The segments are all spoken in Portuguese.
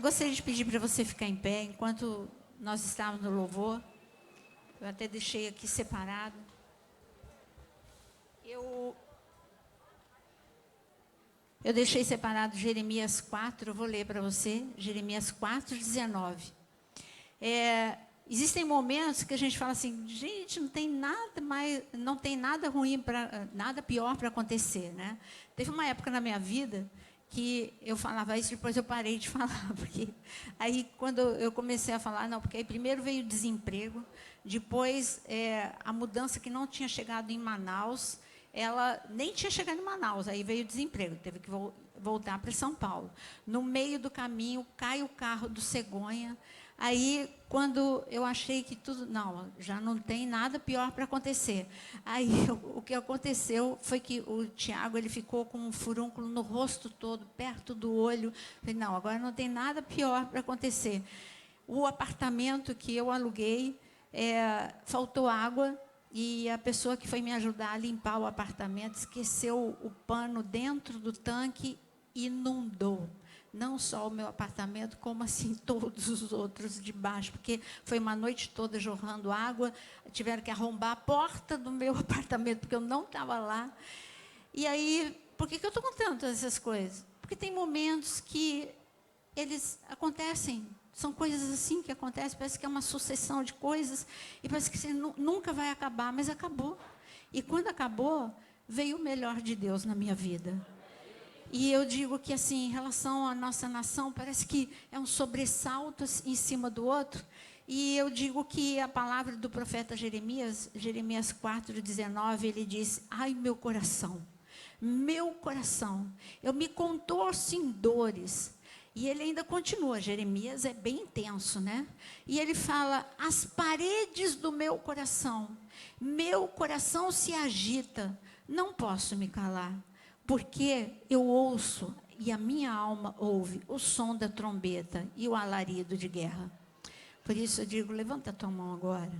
gostaria de pedir para você ficar em pé enquanto nós estávamos no louvor. Eu até deixei aqui separado. Eu deixei separado Jeremias 4, eu vou ler para você, Jeremias 4, 19. Existem momentos que a gente fala assim, gente, não tem nada ruim, nada pior para acontecer, né? Teve uma época na minha vida que eu falava isso, depois eu parei de falar, porque aí quando eu comecei a falar, não, porque aí primeiro veio o desemprego, depois a mudança que não tinha chegado em Manaus, ela nem tinha chegado em Manaus, aí veio o desemprego, teve que voltar para São Paulo. No meio do caminho, cai o carro do Cegonha. Aí, quando eu achei que tudo... Não, já não tem nada pior para acontecer. Aí, o que aconteceu foi que o Tiago, ele ficou com um furúnculo no rosto todo, perto do olho. Falei, não, agora não tem nada pior para acontecer. O apartamento que eu aluguei, faltou água, e a pessoa que foi me ajudar a limpar o apartamento esqueceu o pano dentro do tanque e inundou. Não só o meu apartamento, como assim todos os outros de baixo, porque foi uma noite toda jorrando água, tiveram que arrombar a porta do meu apartamento, porque eu não estava lá. E aí, por que eu estou contando todas essas coisas? Porque tem momentos que eles acontecem, são coisas assim que acontecem, parece que é uma sucessão de coisas, e parece que você nunca vai acabar, mas acabou. E quando acabou, veio o melhor de Deus na minha vida. E eu digo que, assim, em relação à nossa nação, parece que é um sobressalto em cima do outro. E eu digo que a palavra do profeta Jeremias, Jeremias 4, 19, ele diz, ai, meu coração, eu me contorço em dores. E ele ainda continua, Jeremias é bem intenso, né? E ele fala, as paredes do meu coração se agita, não posso me calar. Porque eu ouço, e a minha alma ouve, o som da trombeta e o alarido de guerra. Por isso eu digo, levanta a tua mão agora.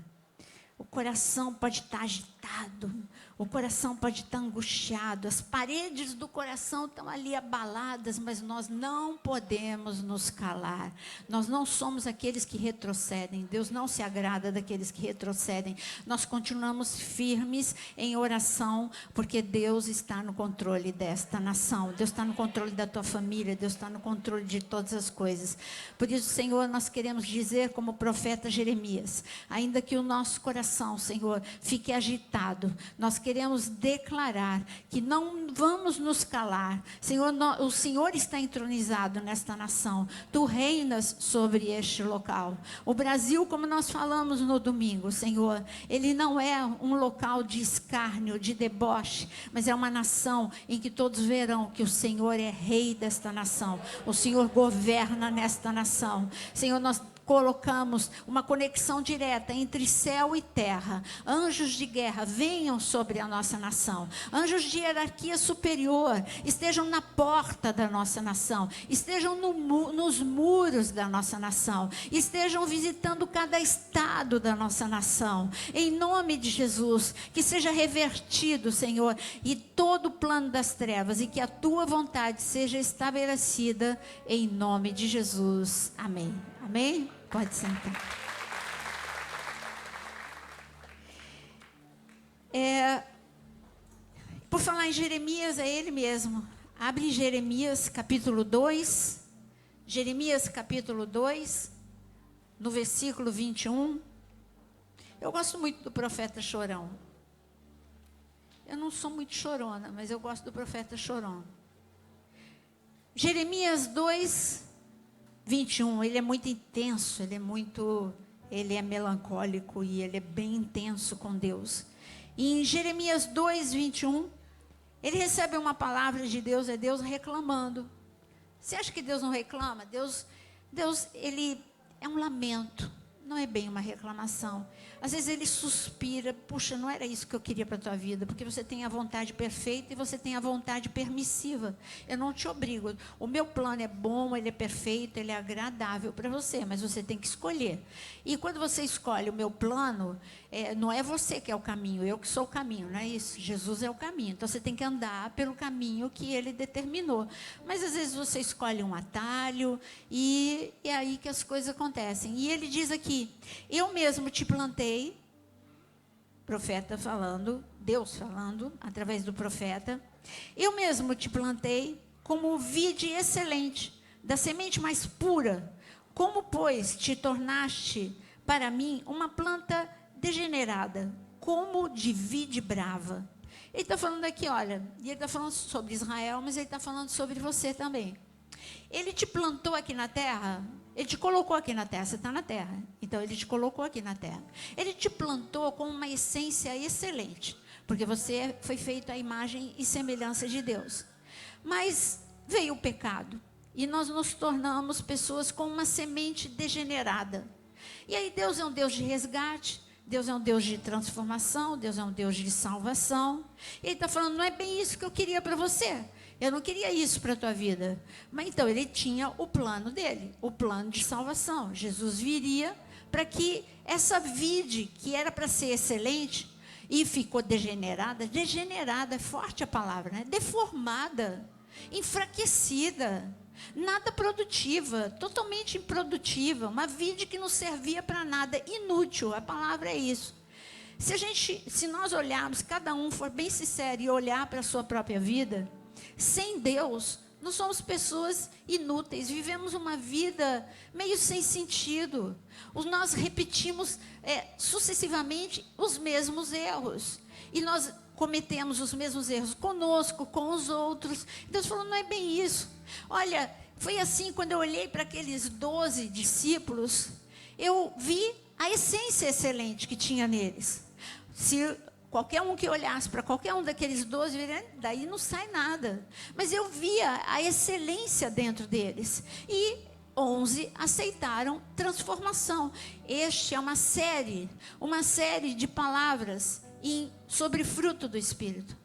O coração pode estar agitado, o coração pode estar angustiado, as paredes do coração estão ali abaladas, mas nós não podemos nos calar. Nós não somos aqueles que retrocedem, Deus não se agrada daqueles que retrocedem. Nós continuamos firmes em oração, porque Deus está no controle desta nação, Deus está no controle da tua família, Deus está no controle de todas as coisas. Por isso, Senhor, nós queremos dizer como o profeta Jeremias, ainda que o nosso coração, Senhor, fique agitado, nós queremos declarar que não vamos nos calar. Senhor, o Senhor está entronizado nesta nação, tu reinas sobre este local. O Brasil, como nós falamos no domingo, Senhor, ele não é um local de escárnio, de deboche, mas é uma nação em que todos verão que o Senhor é rei desta nação, o Senhor governa nesta nação. Senhor, nós colocamos uma conexão direta entre céu e terra. Anjos de guerra venham sobre a nossa nação. Anjos de hierarquia superior estejam na porta da nossa nação. Estejam nos muros da nossa nação. Estejam visitando cada estado da nossa nação. Em nome de Jesus, que seja revertido, Senhor, e todo o plano das trevas, e que a tua vontade seja estabelecida em nome de Jesus. Amém. Amém? Pode sentar. Por falar em Jeremias, é ele mesmo. Abre Jeremias capítulo 2. Jeremias capítulo 2, no versículo 21. Eu gosto muito do profeta chorão. Eu não sou muito chorona, mas eu gosto do profeta chorão. Jeremias 2, 21, ele é muito intenso, ele é melancólico e ele é bem intenso com Deus. E em Jeremias 2, 21, ele recebe uma palavra de Deus, é Deus reclamando. Você acha que Deus não reclama? Deus, ele é um lamento. não é bem uma reclamação. Às vezes ele suspira, puxa, não era isso que eu queria para a tua vida, porque você tem a vontade perfeita e você tem a vontade permissiva. Eu não te obrigo. O meu plano é bom, ele é perfeito, ele é agradável para você, mas você tem que escolher. E quando você escolhe o meu plano, não é você que é o caminho, eu que sou o caminho, não é isso? Jesus é o caminho. Então você tem que andar pelo caminho que ele determinou. Mas às vezes você escolhe um atalho e é aí que as coisas acontecem. E ele diz aqui, eu mesmo te plantei, profeta falando, Deus falando, através do profeta, eu mesmo te plantei como vide excelente, da semente mais pura, como, pois, te tornaste para mim uma planta degenerada, como de vide brava. Ele está falando aqui, olha, e ele está falando sobre Israel, mas ele está falando sobre você também. Ele te plantou aqui na terra, ele te colocou aqui na terra, você está na terra, então ele te colocou aqui na terra. Ele te plantou com uma essência excelente, porque você foi feito à imagem e semelhança de Deus. Mas veio o pecado, e nós nos tornamos pessoas com uma semente degenerada. E aí Deus é um Deus de resgate, Deus é um Deus de transformação, Deus é um Deus de salvação. E ele está falando, não é bem isso que eu queria para você. Eu não queria isso para a tua vida. Mas então ele tinha o plano dele, o plano de salvação. Jesus viria para que essa vide, que era para ser excelente, e ficou degenerada, degenerada, é forte a palavra, né? Deformada, enfraquecida, nada produtiva, totalmente improdutiva, uma vide que não servia para nada, inútil, a palavra é isso. Se nós olharmos, cada um for bem sincero e olhar para a sua própria vida, sem Deus, nós somos pessoas inúteis, vivemos uma vida meio sem sentido. Nós repetimos sucessivamente os mesmos erros. E nós cometemos os mesmos erros conosco, com os outros. Deus falou, não é bem isso. Olha, foi assim, quando eu olhei para aqueles 12 discípulos, eu vi a essência excelente que tinha neles. Se qualquer um que olhasse para qualquer um daqueles 12, daí não sai nada. Mas eu via a excelência dentro deles. E 11 aceitaram transformação. Este é uma série de palavras sobre fruto do Espírito.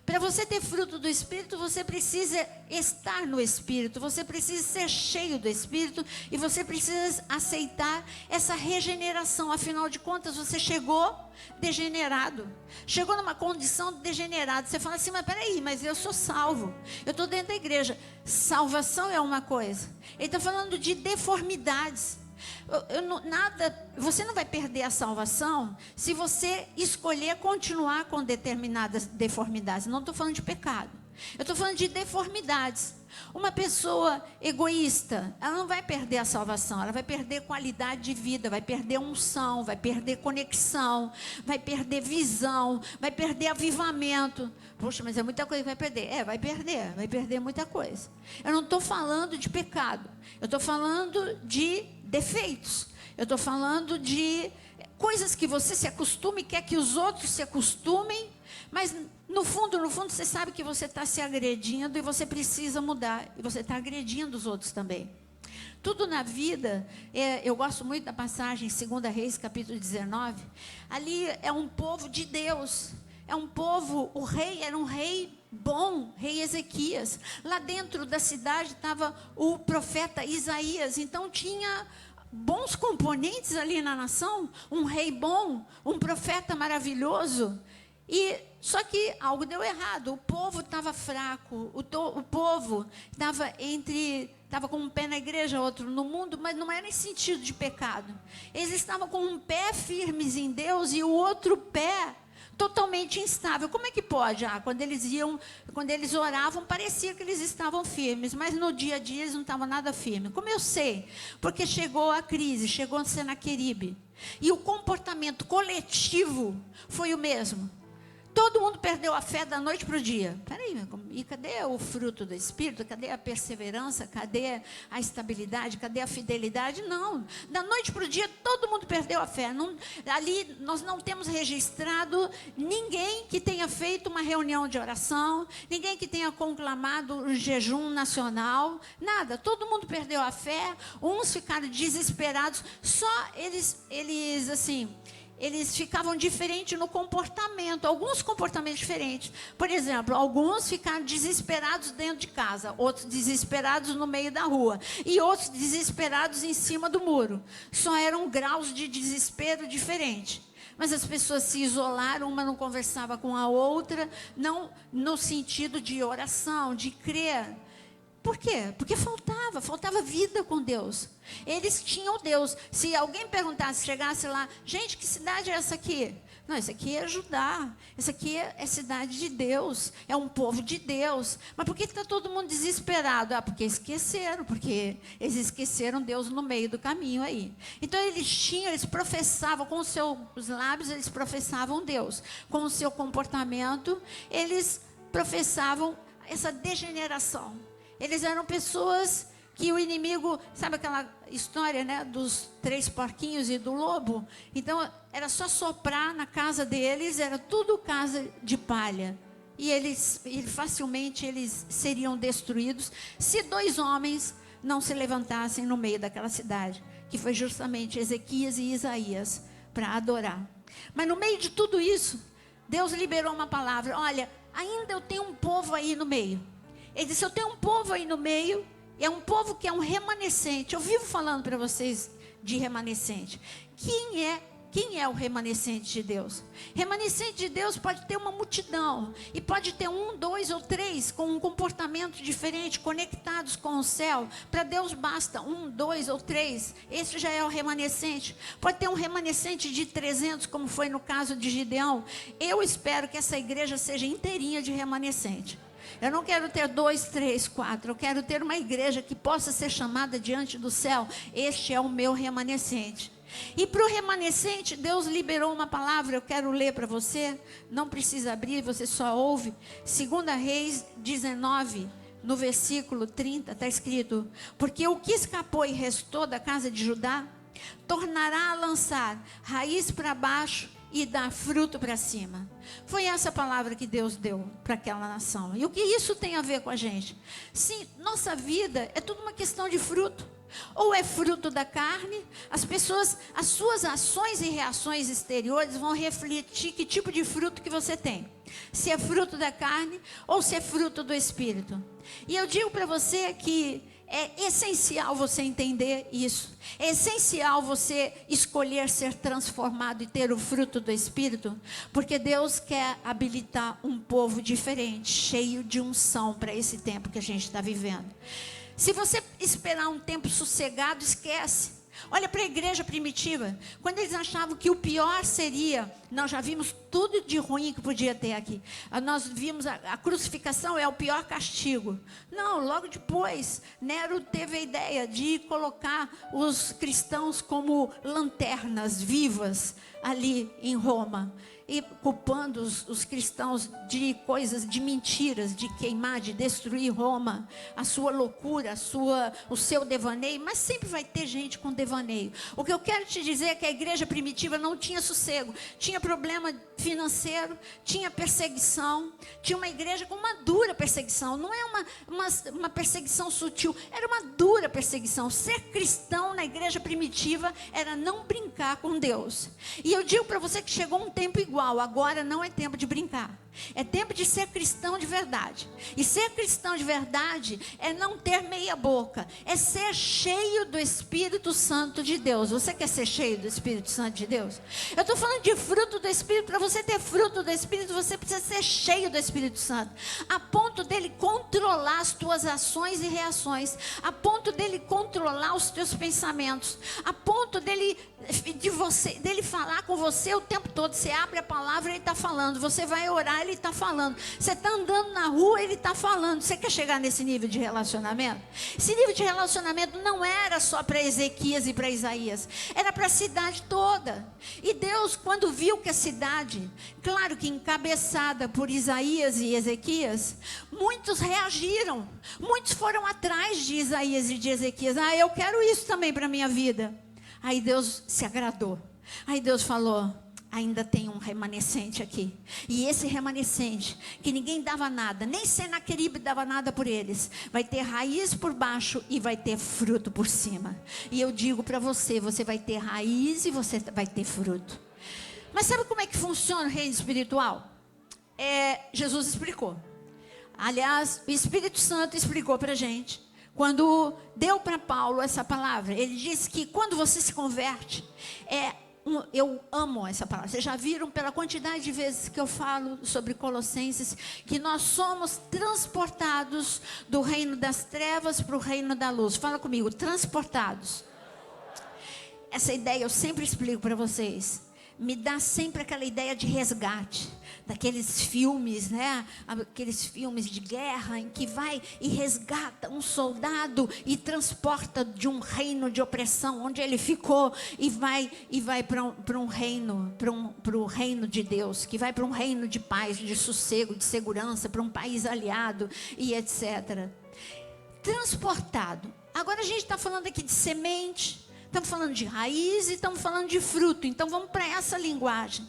Para você ter fruto do Espírito, você precisa estar no Espírito, você precisa ser cheio do Espírito e você precisa aceitar essa regeneração. Afinal de contas, você chegou degenerado, chegou numa condição degenerada. Você fala assim, mas eu sou salvo, eu estou dentro da igreja. Salvação é uma coisa, ele está falando de deformidades. Você não vai perder a salvação se você escolher continuar com determinadas deformidades. Não estou falando de pecado, eu estou falando de deformidades. Uma pessoa egoísta, ela não vai perder a salvação, ela vai perder qualidade de vida, vai perder unção, vai perder conexão, vai perder visão, vai perder avivamento. Poxa, mas é muita coisa que vai perder. Vai perder muita coisa. Eu não estou falando de pecado, eu estou falando de defeitos, eu estou falando de coisas que você se acostume, quer que os outros se acostumem, mas no fundo você sabe que você está se agredindo e você precisa mudar, e você está agredindo os outros também. Tudo na vida, eu gosto muito da passagem em 2 Reis, capítulo 19, ali é um povo de Deus, é um povo, o rei era um rei bom, rei Ezequias. Lá dentro da cidade estava o profeta Isaías, então tinha bons componentes ali na nação, um rei bom, um profeta maravilhoso. E só que algo deu errado, o povo estava fraco, o povo estava com um pé na igreja, outro no mundo, mas não era em sentido de pecado. Eles estavam com um pé firmes em Deus e o outro pé totalmente instável. Como é que pode? Quando eles oravam, parecia que eles estavam firmes, mas no dia a dia eles não estavam nada firmes. Como eu sei? Porque chegou a crise, chegou a Senaqueribe, e o comportamento coletivo foi o mesmo. Todo mundo perdeu a fé da noite para o dia. Peraí, e cadê o fruto do Espírito? Cadê a perseverança? Cadê a estabilidade? Cadê a fidelidade? Não, da noite para o dia todo mundo perdeu a fé. Não, ali nós não temos registrado ninguém que tenha feito uma reunião de oração, ninguém que tenha conclamado um jejum nacional, nada. Todo mundo perdeu a fé, uns ficaram desesperados, só eles assim... Eles ficavam diferentes no comportamento, alguns comportamentos diferentes. Por exemplo, alguns ficaram desesperados dentro de casa, outros desesperados no meio da rua, e outros desesperados em cima do muro. Só eram graus de desespero diferentes. Mas as pessoas se isolaram, uma não conversava com a outra, não no sentido de oração, de crer. Por quê? Porque faltava vida com Deus. Eles tinham Deus. Se alguém perguntasse, chegasse lá, gente, que cidade é essa aqui? Não, essa aqui é Judá. Essa aqui é cidade de Deus. É um povo de Deus. Mas por que está todo mundo desesperado? Porque eles esqueceram Deus no meio do caminho aí. Então eles professavam, com os seus lábios, eles professavam Deus. Com o seu comportamento, eles professavam essa degeneração. Eles eram pessoas que o inimigo, sabe aquela história, né, dos 3 porquinhos e do lobo? Então, era só soprar na casa deles, era tudo casa de palha. E facilmente eles seriam destruídos se 2 homens não se levantassem no meio daquela cidade, que foi justamente Ezequias e Isaías, para adorar. Mas no meio de tudo isso, Deus liberou uma palavra: olha, ainda eu tenho um povo aí no meio. Ele disse, eu tenho um povo aí no meio, é um povo que é um remanescente. Eu vivo falando para vocês de remanescente. Quem é o remanescente de Deus? Remanescente de Deus pode ter uma multidão, e pode ter 1, 2 ou 3 com um comportamento diferente, conectados com o céu. Para Deus basta 1, 2 ou 3, esse já é o remanescente. Pode ter um remanescente de 300, como foi no caso de Gideão. Eu espero que essa igreja seja inteirinha de remanescente. Eu não quero ter 2, 3, 4. Eu quero ter uma igreja que possa ser chamada diante do céu. Este é o meu remanescente. E para o remanescente, Deus liberou uma palavra. Eu quero ler para você. Não precisa abrir, você só ouve. 2 Reis 19, no versículo 30, está escrito: porque o que escapou e restou da casa de Judá, tornará a lançar raiz para baixo e dar fruto para cima. Foi essa palavra que Deus deu para aquela nação. E o que isso tem a ver com a gente? Sim, nossa vida é tudo uma questão de fruto. Ou é fruto da carne, as suas ações e reações exteriores vão refletir que tipo de fruto que você tem. Se é fruto da carne ou se é fruto do Espírito. E eu digo para você que é essencial você entender isso. É essencial você escolher ser transformado e ter o fruto do Espírito, porque Deus quer habilitar um povo diferente, cheio de unção para esse tempo que a gente está vivendo. Se você esperar um tempo sossegado, esquece. Olha para a igreja primitiva, quando eles achavam que o pior seria, nós já vimos tudo de ruim que podia ter aqui. Nós vimos a crucificação é o pior castigo. Não, logo depois, Nero teve a ideia de colocar os cristãos como lanternas vivas ali em Roma. E culpando os cristãos de coisas, de mentiras, de queimar, de destruir Roma, a sua loucura, o seu devaneio. Mas sempre vai ter gente com devaneio. O que eu quero te dizer é que a igreja primitiva não tinha sossego, tinha problema financeiro, tinha perseguição, tinha uma igreja com uma dura perseguição. Não é uma perseguição sutil, era uma dura perseguição. Ser cristão na igreja primitiva era não brincar com Deus. E eu digo para você que chegou um tempo igual. Agora não é tempo de brincar. É tempo de ser cristão de verdade. E ser cristão de verdade é não ter meia boca. É ser cheio do Espírito Santo de Deus. Você quer ser cheio do Espírito Santo de Deus? Eu estou falando de fruto do Espírito. Para você ter fruto do Espírito, você precisa ser cheio do Espírito Santo. A ponto dele controlar as tuas ações e reações. A ponto dele controlar os teus pensamentos. A ponto dele falar com você o tempo todo. Você abre a palavra e ele está falando. Você vai orar, Ele está falando. Você está andando na rua, Ele está falando. Você quer chegar nesse nível de relacionamento? Esse nível de relacionamento não era só para Ezequias e para Isaías. Era para a cidade toda. E Deus, quando viu que a cidade, claro que encabeçada por Isaías e Ezequias, muitos reagiram. Muitos foram atrás de Isaías e de Ezequias. Eu quero isso também para a minha vida. Aí Deus se agradou. Aí Deus falou: ainda tem um remanescente aqui. E esse remanescente, que ninguém dava nada, nem Senaqueribe dava nada por eles, vai ter raiz por baixo e vai ter fruto por cima. E eu digo para você, você vai ter raiz e você vai ter fruto. Mas sabe como é que funciona o reino espiritual? Jesus explicou. Aliás, o Espírito Santo explicou para a gente. Quando deu para Paulo essa palavra, ele disse que quando você se converte, eu amo essa palavra. Vocês já viram pela quantidade de vezes que eu falo sobre Colossenses, que nós somos transportados do reino das trevas para o reino da luz. Fala comigo, transportados. Essa ideia eu sempre explico para vocês. Me dá sempre aquela ideia de resgate, daqueles filmes, né? Aqueles filmes de guerra em que vai e resgata um soldado e transporta de um reino de opressão onde ele ficou e vai para um reino, para o reino de Deus, que vai para um reino de paz, de sossego, de segurança, para um país aliado e etc. Transportado. Agora a gente está falando aqui de semente. Estamos falando de raiz e estamos falando de fruto. Então vamos para essa linguagem.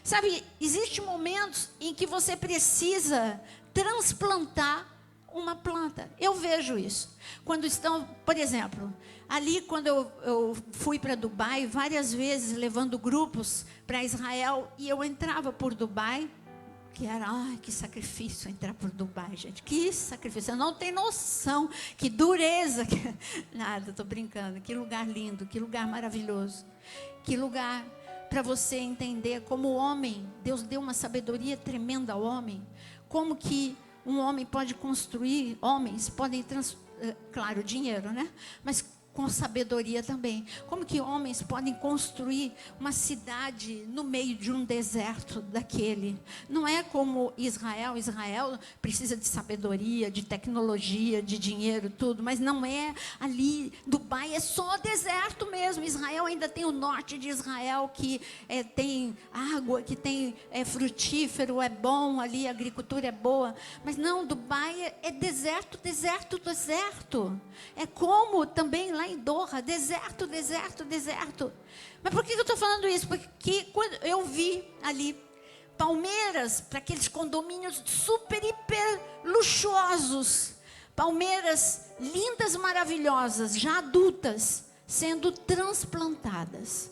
Sabe, existem momentos em que você precisa transplantar uma planta. Eu vejo isso. Quando estão, por exemplo, ali quando eu fui para Dubai, várias vezes levando grupos para Israel, e eu entrava por Dubai, que era, que sacrifício entrar por Dubai, gente, que sacrifício, eu não tenho noção, que dureza, nada, estou brincando, que lugar lindo, que lugar maravilhoso, que lugar para você entender como o homem, Deus deu uma sabedoria tremenda ao homem, como que um homem pode construir, homens podem, claro, dinheiro, né, mas com sabedoria também. Como que homens podem construir uma cidade no meio de um deserto daquele? Não é como Israel. Israel precisa de sabedoria, de tecnologia, de dinheiro, tudo. Mas não é ali. Dubai é só deserto mesmo. Israel ainda tem o norte de Israel, que tem água, que tem frutífero, é bom ali, a agricultura é boa. Mas não, Dubai é deserto, deserto, deserto. É como também lá em Doha, deserto, deserto, deserto. Mas por que eu estou falando isso? Porque quando eu vi ali palmeiras para aqueles condomínios super, hiper luxuosos, palmeiras lindas, maravilhosas, já adultas, sendo transplantadas.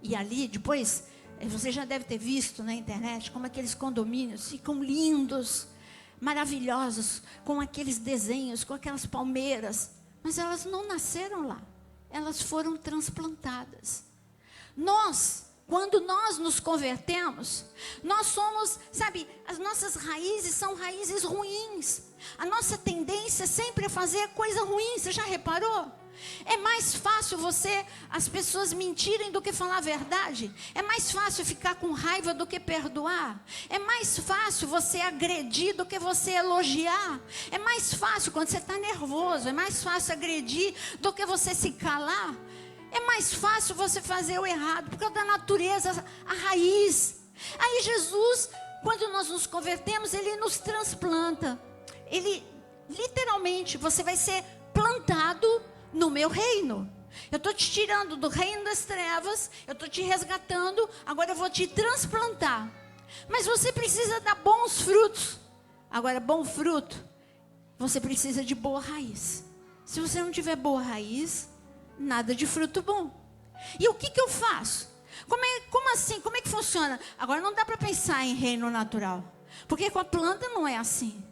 E ali, depois, você já deve ter visto na internet como aqueles condomínios ficam lindos, maravilhosos, com aqueles desenhos, com aquelas palmeiras. Mas elas não nasceram lá, elas foram transplantadas. Quando nós nos convertemos, nós somos, sabe, as nossas raízes são raízes ruins. A nossa tendência sempre é fazer coisa ruim, você já reparou? É mais fácil as pessoas mentirem do que falar a verdade. É mais fácil ficar com raiva do que perdoar. É mais fácil você agredir do que você elogiar. É mais fácil quando você está nervoso. É mais fácil agredir do que você se calar. É mais fácil você fazer o errado, por causa da natureza, a raiz. Aí Jesus, quando nós nos convertemos, Ele nos transplanta. Ele, literalmente, você vai ser plantado no meu reino. Eu estou te tirando do reino das trevas, eu estou te resgatando, agora eu vou te transplantar. Mas você precisa dar bons frutos. Agora, bom fruto, você precisa de boa raiz. Se você não tiver boa raiz, nada de fruto bom. E o que eu faço? Como assim? Como é que funciona? Agora não dá para pensar em reino natural, porque com a planta não é assim.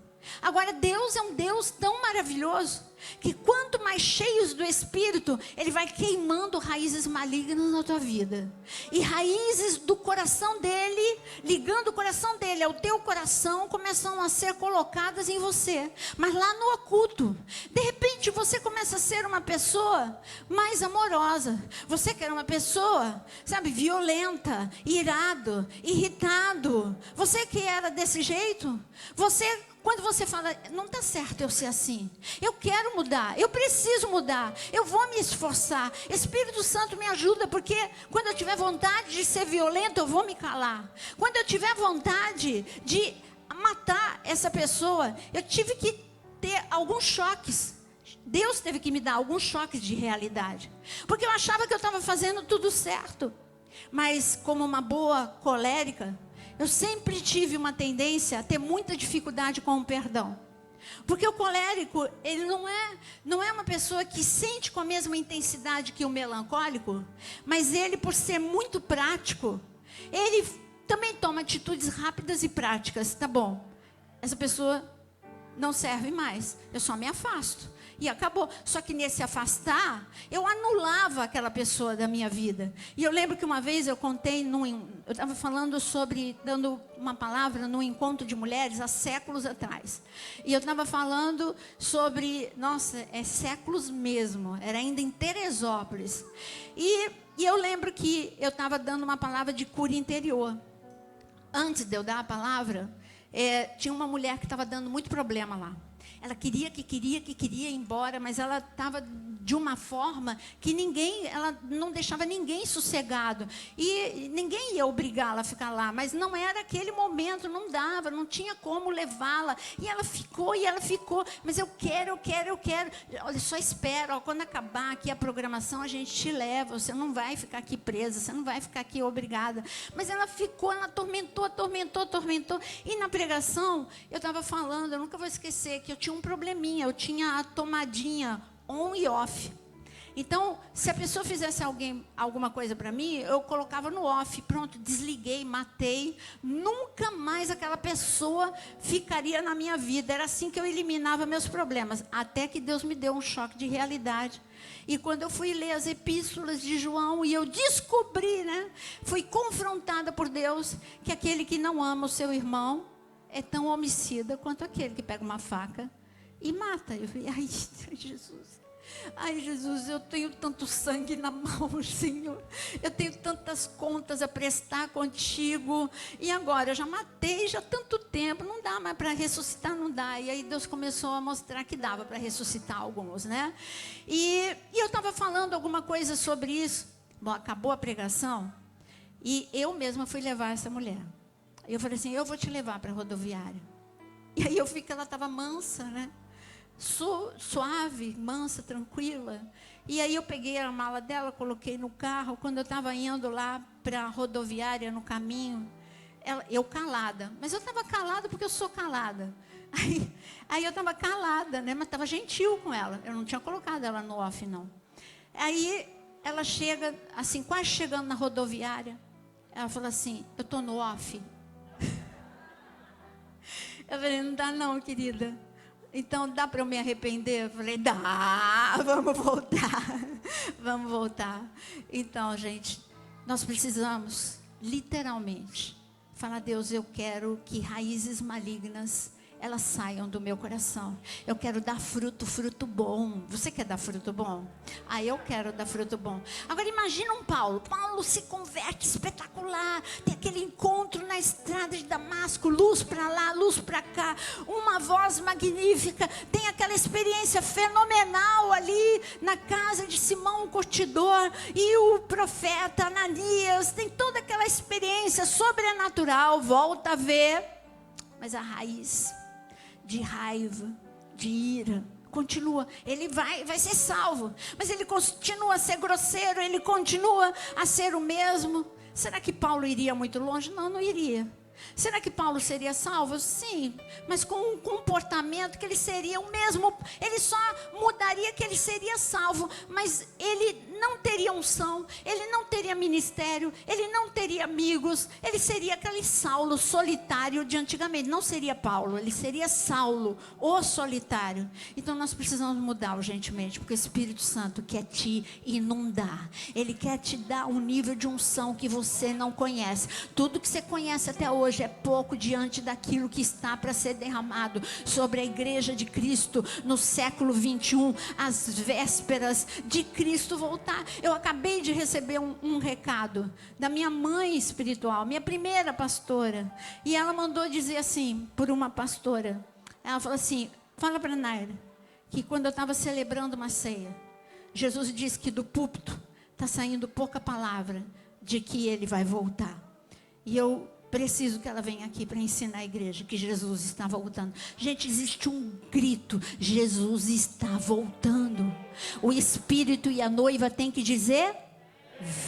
Agora Deus é um Deus tão maravilhoso que quanto mais cheios do Espírito, ele vai queimando raízes malignas na tua vida. E raízes do coração dele, ligando o coração dele ao teu coração, começam a ser colocadas em você. Mas lá no oculto, de repente você começa a ser uma pessoa mais amorosa. Você que era uma pessoa, sabe, violenta, irado, irritado. Você que era desse jeito, quando você fala, não está certo eu ser assim, eu quero mudar, eu preciso mudar, eu vou me esforçar, Espírito Santo me ajuda, porque quando eu tiver vontade de ser violento, eu vou me calar. Quando eu tiver vontade de matar essa pessoa, eu tive que ter alguns choques. Deus teve que me dar alguns choques de realidade, porque eu achava que eu estava fazendo tudo certo. Mas como uma boa colérica, eu sempre tive uma tendência a ter muita dificuldade com o perdão. Porque o colérico, ele não é uma pessoa que sente com a mesma intensidade que o melancólico, mas ele, por ser muito prático, ele também toma atitudes rápidas e práticas. Tá bom, essa pessoa não serve mais, eu só me afasto. E acabou. Só que nesse afastar, eu anulava aquela pessoa da minha vida. E eu lembro que uma vez eu contei, eu estava falando dando uma palavra num encontro de mulheres há séculos atrás. E eu estava falando sobre, séculos mesmo, era ainda em Teresópolis. E eu lembro que eu estava dando uma palavra de cura interior. Antes de eu dar a palavra, tinha uma mulher que estava dando muito problema lá. Ela queria ir embora, mas ela estava de uma forma que ela não deixava ninguém sossegado. E ninguém ia obrigá-la a ficar lá, mas não era aquele momento, não dava, não tinha como levá-la. E ela ficou, mas eu quero. Olha, só espera, quando acabar aqui a programação, a gente te leva, você não vai ficar aqui presa, você não vai ficar aqui obrigada. Mas ela ficou, ela atormentou. E na pregação, eu estava falando, eu nunca vou esquecer, que eu tinha um probleminha, eu tinha a tomadinha on e off. Então, se a pessoa fizesse alguma coisa para mim, eu colocava no off, pronto, desliguei, matei. Nunca mais aquela pessoa ficaria na minha vida. Era assim que eu eliminava meus problemas, até que Deus me deu um choque de realidade. E quando eu fui ler as epístolas de João, e eu descobri, fui confrontada por Deus, que aquele que não ama o seu irmão é tão homicida quanto aquele que pega uma faca e mata. Eu falei, ai Jesus, eu tenho tanto sangue na mão, Senhor. Eu tenho tantas contas a prestar contigo. E agora, eu já matei já tanto tempo, não dá mais para ressuscitar, não dá. E aí Deus começou a mostrar que dava para ressuscitar alguns, E eu estava falando alguma coisa sobre isso. Bom, acabou a pregação e eu mesma fui levar essa mulher. Eu falei assim, eu vou te levar para a rodoviária. E aí eu vi que ela estava mansa, suave, mansa, tranquila. E aí eu peguei a mala dela, coloquei no carro. Quando eu estava indo lá para a rodoviária, no caminho, eu calada. Mas eu estava calada porque eu sou calada. Aí eu estava calada, mas estava gentil com ela. Eu não tinha colocado ela no off, não. Aí ela chega, assim, quase chegando na rodoviária. Ela falou assim, eu estou no off. Eu falei, não dá não, querida. Então, dá para eu me arrepender? Eu falei, dá, vamos voltar. Então, gente, nós precisamos, literalmente, falar, Deus, eu quero que raízes malignas, elas saiam do meu coração. Eu quero dar fruto bom. Você quer dar fruto bom? Eu quero dar fruto bom. Agora imagina um Paulo. Paulo se converte, espetacular. Tem aquele encontro na estrada de Damasco, luz para lá, luz para cá, uma voz magnífica. Tem aquela experiência fenomenal ali na casa de Simão o curtidor e o profeta Ananias. Tem toda aquela experiência sobrenatural. Volta a ver, mas a raiz de raiva, de ira, continua. Ele vai ser salvo, mas ele continua a ser grosseiro, ele continua a ser o mesmo. Será que Paulo iria muito longe? Não iria. Será que Paulo seria salvo? Sim, mas com um comportamento que ele seria o mesmo. Ele só mudaria que ele seria salvo, mas ele não teria unção, ele não teria teria ministério, ele não teria amigos, ele seria aquele Saulo solitário de antigamente. Não seria Paulo, ele seria Saulo, o solitário. Então nós precisamos mudar urgentemente, porque o Espírito Santo quer te inundar. Ele quer te dar um nível de unção que você não conhece. Tudo que você conhece até hoje é pouco diante daquilo que está para ser derramado sobre a igreja de Cristo no século 21, às vésperas de Cristo voltar. Eu acabei de receber um recado da minha mãe espiritual, minha primeira pastora, e ela mandou dizer assim, por uma pastora, ela falou assim, fala para a Naira, que quando eu estava celebrando uma ceia, Jesus disse que do púlpito está saindo pouca palavra de que ele vai voltar, e eu preciso que ela venha aqui para ensinar a igreja que Jesus está voltando. Gente, existe um grito, Jesus está voltando. O Espírito e a noiva têm que dizer,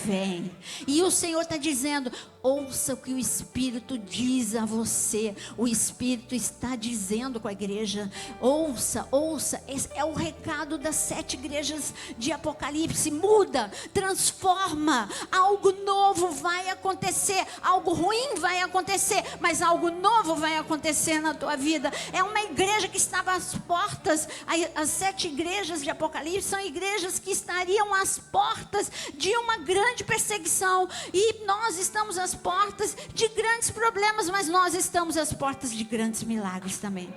vem. E o Senhor está dizendo, ouça o que o Espírito diz a você. O Espírito está dizendo com a igreja, ouça, ouça. Esse é o recado das 7 igrejas de Apocalipse. Muda, transforma. Algo novo vai acontecer. Algo ruim vai acontecer, mas algo novo vai acontecer na tua vida. É uma igreja que estava às portas. As 7 igrejas de Apocalipse são igrejas que estariam às portas de uma grande perseguição, e nós estamos às portas de grandes problemas, mas nós estamos às portas de grandes milagres também.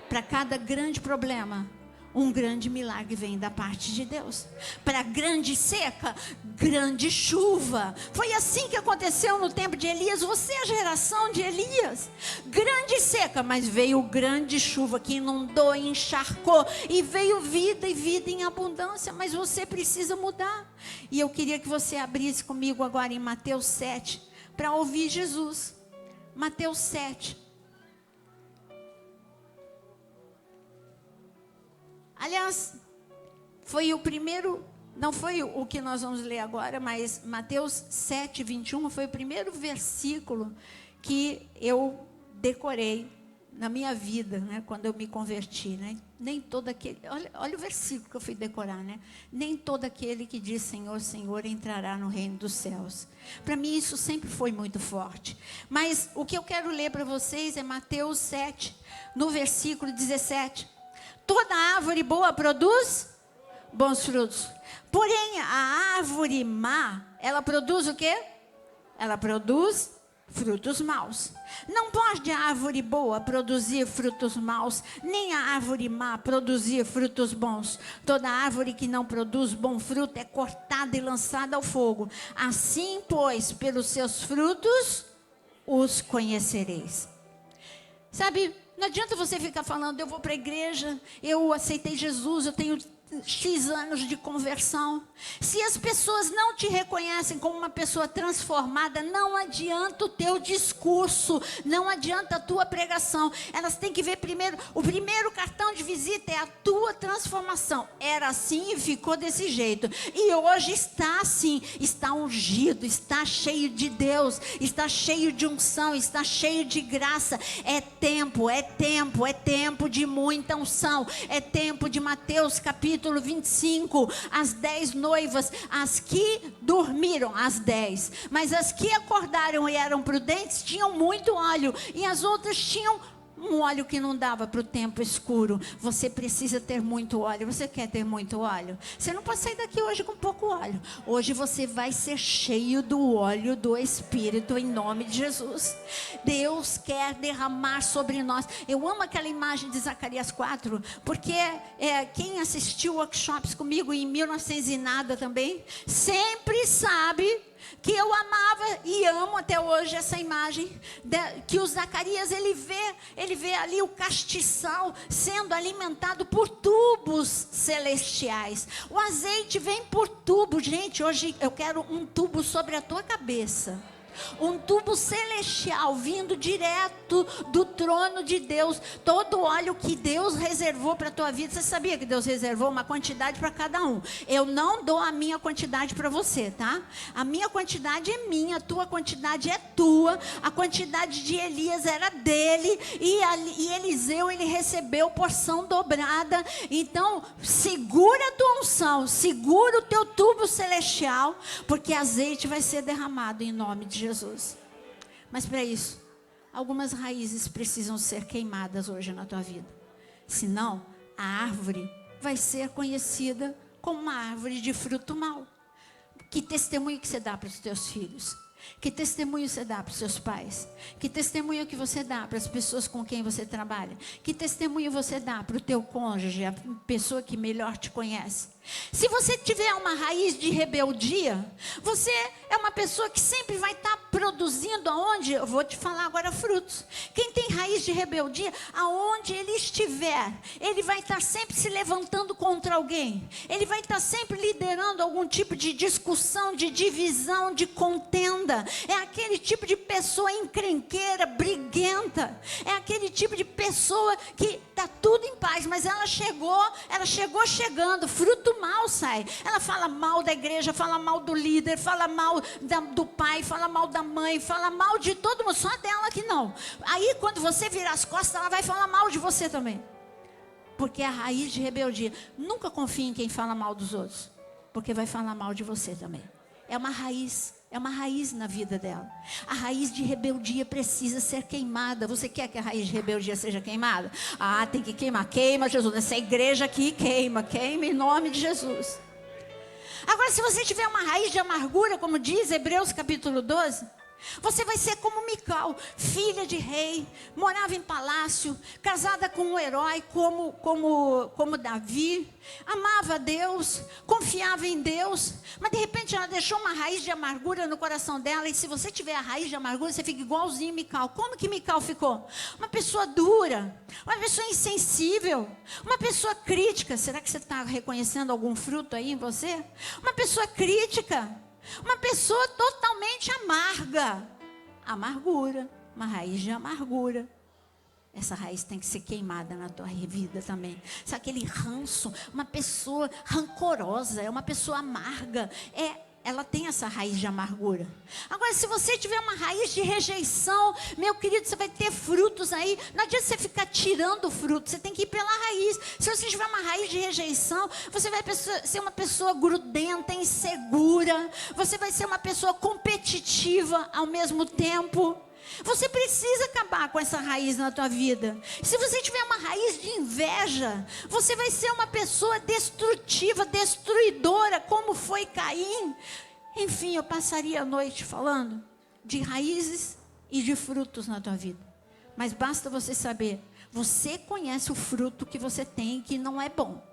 Para cada grande problema, um grande milagre vem da parte de Deus. Para grande seca, grande chuva. Foi assim que aconteceu no tempo de Elias. Você é a geração de Elias. Grande seca, mas veio grande chuva que inundou, encharcou, e veio vida e vida em abundância. Mas você precisa mudar. E eu queria que você abrisse comigo agora em Mateus 7 para ouvir Jesus. Mateus 7. Aliás, foi o primeiro, não foi o que nós vamos ler agora, mas Mateus 7, 21 foi o primeiro versículo que eu decorei na minha vida, né, quando eu me converti, né? Nem todo aquele, olha o versículo que eu fui decorar, né? Nem todo aquele que diz Senhor, Senhor entrará no reino dos céus. Para mim isso sempre foi muito forte. Mas o que eu quero ler para vocês é Mateus 7, no versículo 17. Toda árvore boa produz bons frutos. Porém, a árvore má, ela produz o quê? Ela produz frutos maus. Não pode a árvore boa produzir frutos maus, nem a árvore má produzir frutos bons. Toda árvore que não produz bom fruto é cortada e lançada ao fogo. Assim, pois, pelos seus frutos os conhecereis. Sabe, não adianta você ficar falando, eu vou para a igreja, eu aceitei Jesus, eu tenho X anos de conversão. Se as pessoas não te reconhecem como uma pessoa transformada, não adianta o teu discurso, não adianta a tua pregação. Elas têm que ver primeiro, o primeiro cartão de visita é a tua transformação. Era assim e ficou desse jeito. E hoje está assim, está ungido, está cheio de Deus, está cheio de unção, está cheio de graça. É tempo de muita unção. É tempo de Mateus capítulo 25, as 10 noivas, as que dormiram, as 10, mas as que acordaram e eram prudentes, tinham muito óleo, e as outras tinham um óleo que não dava para o tempo escuro. Você precisa ter muito óleo. Você quer ter muito óleo? Você não pode sair daqui hoje com pouco óleo. Hoje você vai ser cheio do óleo do Espírito em nome de Jesus. Deus quer derramar sobre nós. Eu amo aquela imagem de Zacarias 4, porque quem assistiu workshops comigo em 1900 e nada também, sempre sabe que eu amava e amo até hoje essa imagem, que o Zacarias ele vê ali o castiçal sendo alimentado por tubos celestiais. O azeite vem por tubo. Gente, hoje eu quero um tubo sobre a tua cabeça. Um tubo celestial vindo direto do trono de Deus. Todo o óleo que Deus reservou para a tua vida. Você sabia que Deus reservou uma quantidade para cada um? Eu não dou a minha quantidade para você, tá? A minha quantidade é minha, a tua quantidade é tua. A quantidade de Elias era dele. E Eliseu, ele recebeu porção dobrada. Então, segura a tua unção, segura o teu tubo celestial, porque azeite vai ser derramado em nome de Jesus. Mas para isso, algumas raízes precisam ser queimadas hoje na tua vida. Senão, a árvore vai ser conhecida como uma árvore de fruto mau. Que testemunho que você dá para os teus filhos? Que testemunho você dá para os seus pais? Que testemunho que você dá para as pessoas com quem você trabalha? Que testemunho você dá para o teu cônjuge, a pessoa que melhor te conhece? Se você tiver uma raiz de rebeldia, você é uma pessoa que sempre vai estar produzindo aonde, eu vou te falar agora, frutos. Quem tem raiz de rebeldia, aonde ele estiver, ele vai estar sempre se levantando contra alguém. Ele vai estar sempre liderando algum tipo de discussão, de divisão, de contenda. É aquele tipo de pessoa encrenqueira, briguenta. É aquele tipo de pessoa que está tudo em paz, mas ela chegou chegando, fruto mal sai. Ela fala mal da igreja, fala mal do líder, fala mal do pai, fala mal da mãe, fala mal de todo mundo, só dela que não. Aí quando você virar as costas, ela vai falar mal de você também. Porque é a raiz de rebeldia. Nunca confie em quem fala mal dos outros, porque vai falar mal de você também. É uma raiz na vida dela. A raiz de rebeldia precisa ser queimada. Você quer que a raiz de rebeldia seja queimada? Ah, tem que queimar. Queima, Jesus. Essa igreja aqui queima em nome de Jesus. Agora, se você tiver uma raiz de amargura, como diz Hebreus capítulo 12, você vai ser como Mical, filha de rei, morava em palácio, casada com um herói como Davi, amava a Deus, confiava em Deus, mas de repente ela deixou uma raiz de amargura no coração dela. E se você tiver a raiz de amargura, você fica igualzinho Mical. Como que Mical ficou? Uma pessoa dura, uma pessoa insensível, uma pessoa crítica. Será que você está reconhecendo algum fruto aí em você? Uma pessoa crítica. Uma pessoa totalmente amarga. Amargura, uma raiz de amargura. Essa raiz tem que ser queimada na tua vida também. Sabe aquele ranço? Uma pessoa rancorosa, é uma pessoa amarga. Ela tem essa raiz de amargura. Agora, se você tiver uma raiz de rejeição, meu querido, você vai ter frutos aí. Não adianta você ficar tirando fruto, você tem que ir pela raiz. Se você tiver uma raiz de rejeição, você vai ser uma pessoa grudenta, insegura. Você vai ser uma pessoa competitiva ao mesmo tempo. Você precisa acabar com essa raiz na tua vida. Se você tiver uma raiz de inveja, você vai ser uma pessoa destrutiva, destruidora, como foi Caim. Enfim, eu passaria a noite falando de raízes e de frutos na tua vida. Mas basta você saber, você conhece o fruto que você tem que não é bom.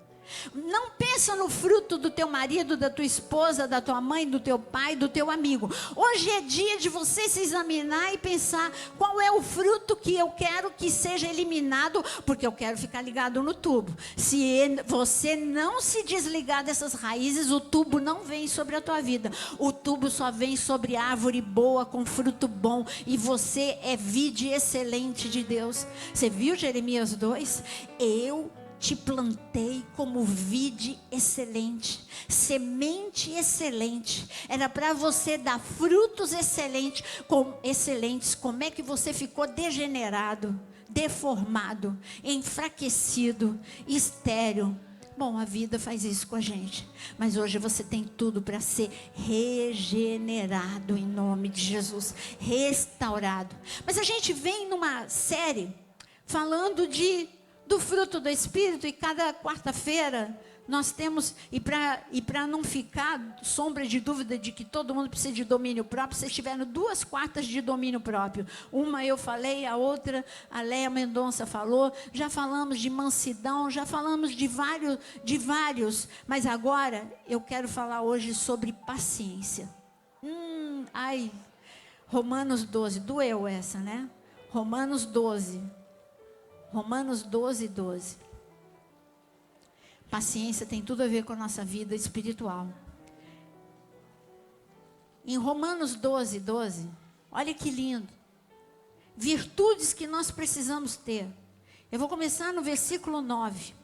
Não pensa no fruto do teu marido, da tua esposa, da tua mãe, do teu pai, do teu amigo. Hoje é dia de você se examinar e pensar qual é o fruto que eu quero que seja eliminado, porque eu quero ficar ligado no tubo. Se você não se desligar dessas raízes, o tubo não vem sobre a tua vida. O tubo só vem sobre árvore boa, com fruto bom, e você é vide excelente de Deus. Você viu Jeremias 2? Eu te plantei como vide excelente, semente excelente. Era para você dar frutos excelentes. Como é que você ficou degenerado, deformado, enfraquecido, estéril? Bom, a vida faz isso com a gente. Mas hoje você tem tudo para ser regenerado em nome de Jesus, restaurado. Mas a gente vem numa série falando do fruto do Espírito, e cada quarta-feira nós temos, e para não ficar sombra de dúvida de que todo mundo precisa de domínio próprio, vocês tiveram 2 quartas de domínio próprio. Uma eu falei, a outra a Leia Mendonça falou. Já falamos de mansidão, já falamos de vários, mas agora eu quero falar hoje sobre paciência. Romanos 12, doeu essa, né? Romanos 12, 12. Paciência tem tudo a ver com a nossa vida espiritual. Em Romanos 12, Olha que lindo. Virtudes que nós precisamos ter. Eu vou começar no versículo 9.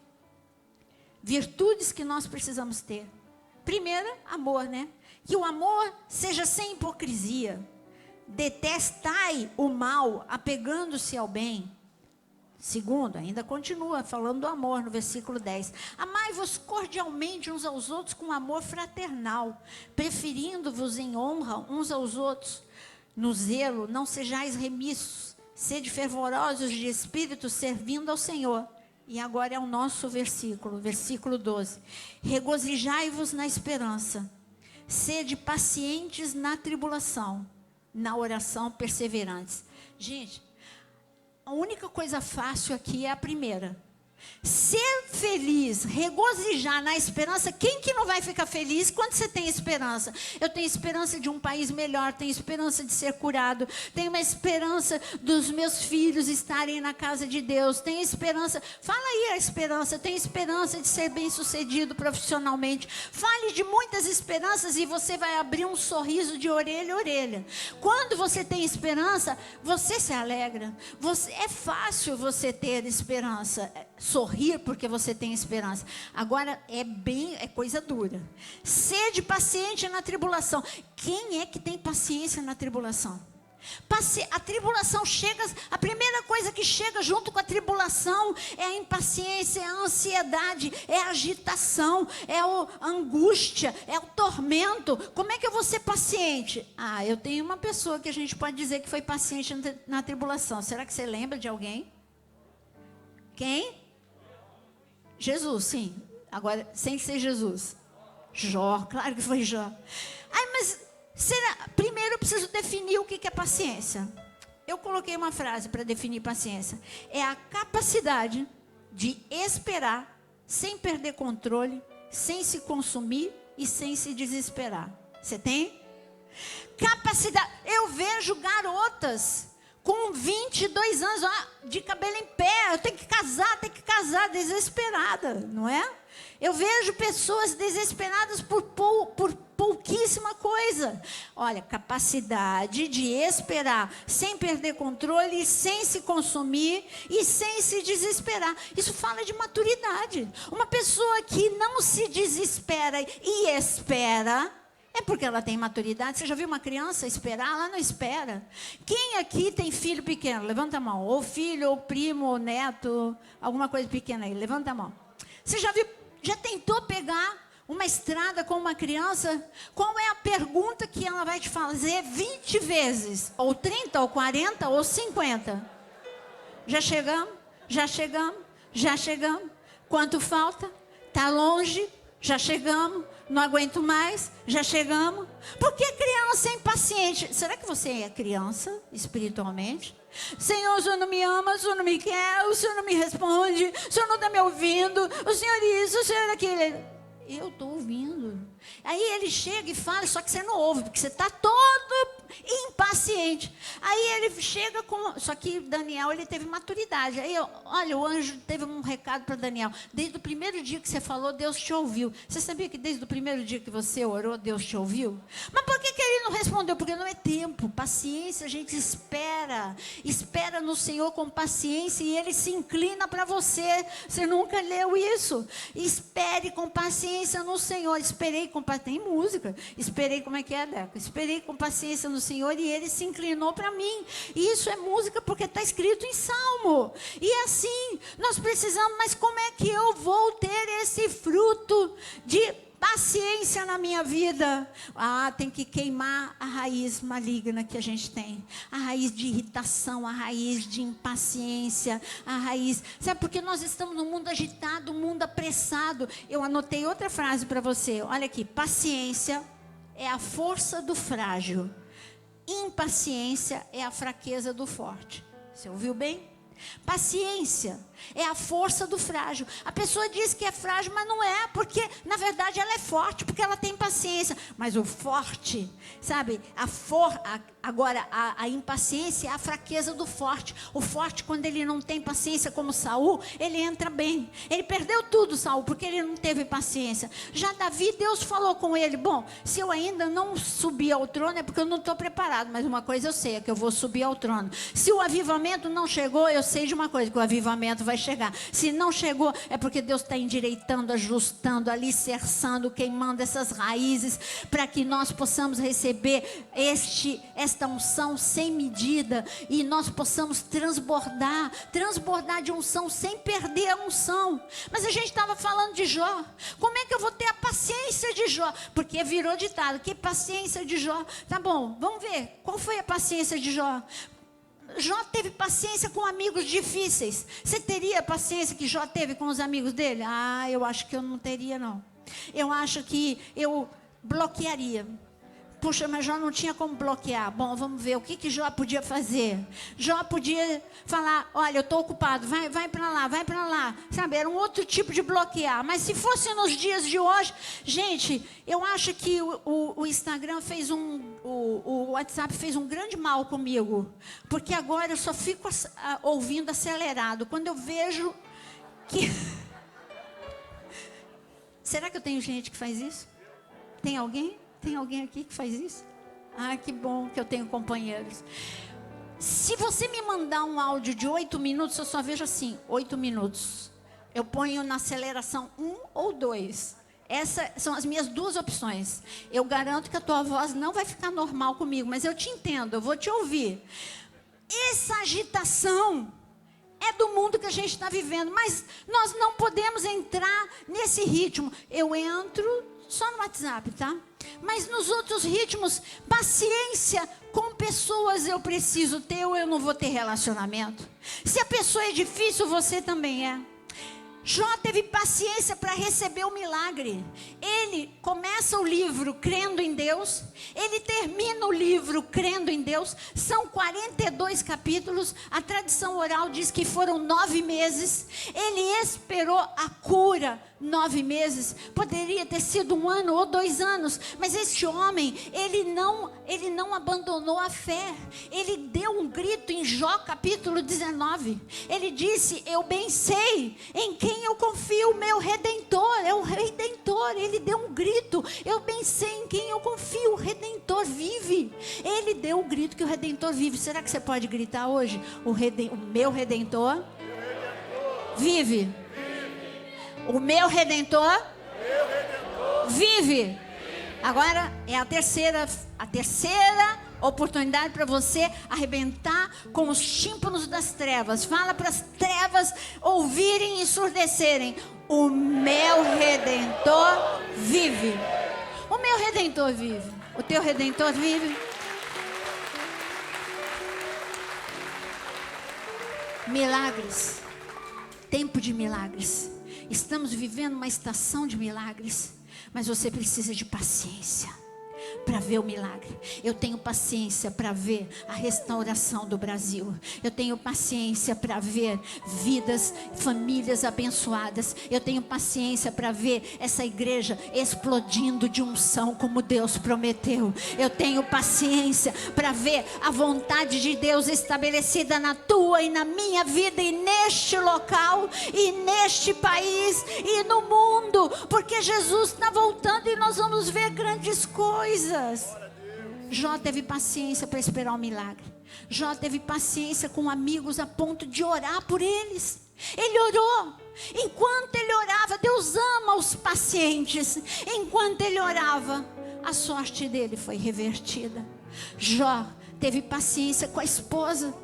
Virtudes que nós precisamos ter. Primeira, amor, né? Que o amor seja sem hipocrisia. Detestai o mal, apegando-se ao bem. Segundo, ainda continua falando do amor no versículo 10. Amai-vos cordialmente uns aos outros com amor fraternal, preferindo-vos em honra uns aos outros. No zelo, não sejais remissos, sede fervorosos de espírito, servindo ao Senhor. E agora é o nosso versículo, versículo 12. Regozijai-vos na esperança, sede pacientes na tribulação, na oração perseverantes. Gente, a única coisa fácil aqui é a primeira. Ser feliz, regozijar na esperança. Quem que não vai ficar feliz quando você tem esperança? Eu tenho esperança de um país melhor, tenho esperança de ser curado, tenho uma esperança dos meus filhos estarem na casa de Deus, tenho esperança, fala aí a esperança, eu tenho esperança de ser bem sucedido profissionalmente. Fale de muitas esperanças e você vai abrir um sorriso de orelha a orelha. Quando você tem esperança, você se alegra. É fácil você ter esperança, sorrir porque você tem esperança. Agora é coisa dura. Sede paciente na tribulação. Quem é que tem paciência na tribulação? A tribulação chega, a primeira coisa que chega junto com a tribulação é a impaciência, é a ansiedade, é a agitação, é a angústia, é o tormento. Como é que eu vou ser paciente? Eu tenho uma pessoa que a gente pode dizer que foi paciente na tribulação. Será que você lembra de alguém? Quem? Jesus, sim. Agora, sem ser Jesus. Jó, claro que foi Jó. Mas primeiro eu preciso definir o que é paciência. Eu coloquei uma frase para definir paciência. É a capacidade de esperar sem perder controle, sem se consumir e sem se desesperar. Você tem? Capacidade. Eu vejo garotas com 22 anos, de cabelo em pé, eu tenho que casar, desesperada, não é? Eu vejo pessoas desesperadas por pouquíssima coisa. Olha, capacidade de esperar, sem perder controle, sem se consumir e sem se desesperar. Isso fala de maturidade. Uma pessoa que não se desespera e espera, é porque ela tem maturidade. Você já viu uma criança esperar? Ela não espera. Quem aqui tem filho pequeno? Levanta a mão. Ou filho, ou primo, ou neto, alguma coisa pequena aí. Levanta a mão. Você já tentou pegar uma estrada com uma criança? Qual é a pergunta que ela vai te fazer 20 vezes? Ou 30, ou 40, ou 50? Já chegamos? Já chegamos? Já chegamos? Quanto falta? Está longe? Já chegamos? Não aguento mais, já chegamos. Porque a criança é impaciente. Será que você é criança espiritualmente? Senhor, o Senhor não me ama, o Senhor não me quer, o Senhor não me responde, o Senhor não está me ouvindo, o Senhor isso, o Senhor aquilo. Eu estou ouvindo. Aí ele chega e fala, só que você não ouve, porque você está todo impaciente. Aí ele chega com... Só que Daniel, ele teve maturidade. Aí, olha, o anjo teve um recado para Daniel. Desde o primeiro dia que você falou, Deus te ouviu. Você sabia que desde o primeiro dia que você orou, Deus te ouviu? Mas por que ele não respondeu? Porque não é tempo. Paciência, a gente espera. Espera no Senhor com paciência e Ele se inclina para você. Você nunca leu isso? Espere com paciência no Senhor. Esperei com paciência. Tem música. Esperei, como é que é, Deco? Esperei com paciência no Senhor e Ele se inclinou para mim. E isso é música porque está escrito em Salmo. E assim, nós precisamos, mas como é que eu vou ter esse fruto de paciência na minha vida? Tem que queimar a raiz maligna que a gente tem. A raiz de irritação, a raiz de impaciência, a raiz... Sabe, porque nós estamos num mundo agitado, um mundo apressado. Eu anotei outra frase para você. Olha aqui, paciência é a força do frágil. Impaciência é a fraqueza do forte. Você ouviu bem? Paciência É a força do frágil. A pessoa diz que é frágil, mas não é, porque na verdade ela é forte, porque ela tem paciência. Mas o forte, sabe, agora a impaciência é a fraqueza do forte. O forte, quando ele não tem paciência, como Saul, ele entra bem. Ele perdeu tudo, Saul, porque ele não teve paciência. Já Davi, Deus falou com ele: bom, se eu ainda não subir ao trono, é porque eu não estou preparado, mas uma coisa eu sei, é que eu vou subir ao trono. Se o avivamento não chegou, eu sei de uma coisa, que o avivamento vai chegar. Se não chegou, é porque Deus está endireitando, ajustando, alicerçando, queimando essas raízes, para que nós possamos receber esta unção sem medida, e nós possamos transbordar de unção, sem perder a unção. Mas a gente estava falando de Jó. Como é que eu vou ter a paciência de Jó? Porque virou ditado, que paciência de Jó. Tá bom, vamos ver, qual foi a paciência de Jó? Jó teve paciência com amigos difíceis. Você teria a paciência que Jó teve com os amigos dele? Eu acho que eu não teria, não. Eu acho que eu bloquearia. Puxa, mas Jó não tinha como bloquear. Bom, vamos ver o que Jó podia fazer. Jó podia falar: olha, eu estou ocupado, vai para lá, vai para lá. Sabe, era um outro tipo de bloquear. Mas se fosse nos dias de hoje, gente, eu acho que o Instagram fez o WhatsApp fez um grande mal comigo. Porque agora eu só fico ouvindo acelerado. Quando eu vejo que... Será que eu tenho gente que faz isso? Tem alguém? Tem alguém aqui que faz isso? Que bom que eu tenho companheiros. Se você me mandar um áudio de 8 minutos, eu só vejo assim, 8 minutos. Eu ponho na aceleração 1 ou 2. Essas são as minhas duas opções. Eu garanto que a tua voz não vai ficar normal comigo, mas eu te entendo, eu vou te ouvir. Essa agitação é do mundo que a gente está vivendo, mas nós não podemos entrar nesse ritmo. Eu entro só no WhatsApp, tá? Mas nos outros ritmos, paciência com pessoas eu preciso ter, ou eu não vou ter relacionamento. Se a pessoa é difícil, você também é. Jó teve paciência para receber o milagre. Ele começa o livro crendo em Deus, ele termina o livro crendo em Deus. São 42 capítulos, a tradição oral diz que foram 9 meses. Ele esperou a cura 9 meses, poderia ter sido 1 ano ou 2 anos, mas este homem, ele não abandonou a fé. Ele deu um grito em Jó capítulo 19, ele disse: eu bem sei em quem eu confio, o meu Redentor, é o Redentor. Ele deu um grito: eu bem sei em quem eu confio, o Redentor vive. Ele deu o grito que o Redentor vive. Será que você pode gritar hoje: o meu Redentor vive? O meu Redentor vive. Agora é a terceira oportunidade para você arrebentar com os tímpanos das trevas. Fala para as trevas ouvirem e ensurdecerem: o meu Redentor vive. O meu Redentor vive. O teu Redentor vive. Milagres. Tempo de milagres. Estamos vivendo uma estação de milagres, mas você precisa de paciência para ver o milagre. Eu tenho paciência para ver a restauração do Brasil. Eu tenho paciência para ver vidas, famílias abençoadas. Eu tenho paciência para ver essa igreja explodindo de unção como Deus prometeu. Eu tenho paciência para ver a vontade de Deus estabelecida na tua e na minha vida, e neste local, e neste país, e no mundo, porque Jesus está voltando e nós vamos ver grandes coisas. Jó teve paciência para esperar o milagre. Jó teve paciência com amigos a ponto de orar por eles. Ele orou. Enquanto ele orava, Deus ama os pacientes. Enquanto ele orava, a sorte dele foi revertida. Jó teve paciência com a esposa.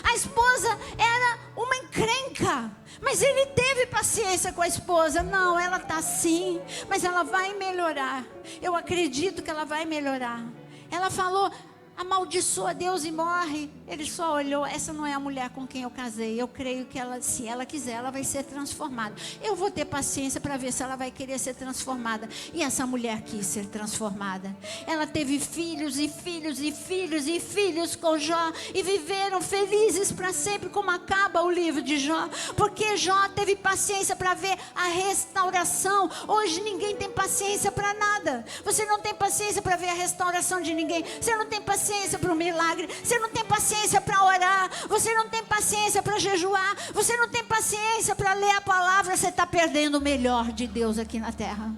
A esposa era uma encrenca, mas ele teve paciência com a esposa. Não, ela está assim, mas ela vai melhorar. Eu acredito que ela vai melhorar. Ela falou: amaldiçoa Deus e morre. Ele só olhou, essa não é a mulher com quem eu casei. Eu creio que ela, se ela quiser, ela vai ser transformada. Eu vou ter paciência para ver se ela vai querer ser transformada. E essa mulher quis ser transformada. Ela teve filhos e filhos e filhos e filhos com Jó, e viveram felizes para sempre, como acaba o livro de Jó, porque Jó teve paciência para ver a restauração. Hoje ninguém tem paciência para nada. Você não tem paciência para ver a restauração de ninguém. Você não tem paciência para um milagre. Você não tem paciência para orar. Você não tem paciência para jejuar. Você não tem paciência para ler a palavra. Você está perdendo o melhor de Deus aqui na terra.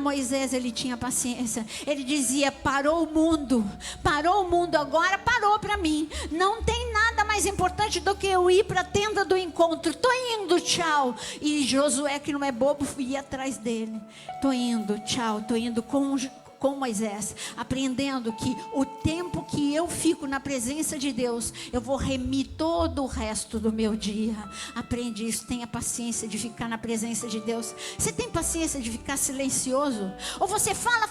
Moisés, ele tinha paciência. Ele dizia: parou o mundo agora, parou para mim. Não tem nada mais importante do que eu ir para a tenda do encontro. Tô indo, tchau. E Josué, que não é bobo, ia atrás dele. Tô indo, tchau. Tô indo com Moisés, aprendendo que o tempo que eu fico na presença de Deus, eu vou remir todo o resto do meu dia. Aprende isso, tenha paciência de ficar na presença de Deus. Você tem paciência de ficar silencioso? Ou você fala,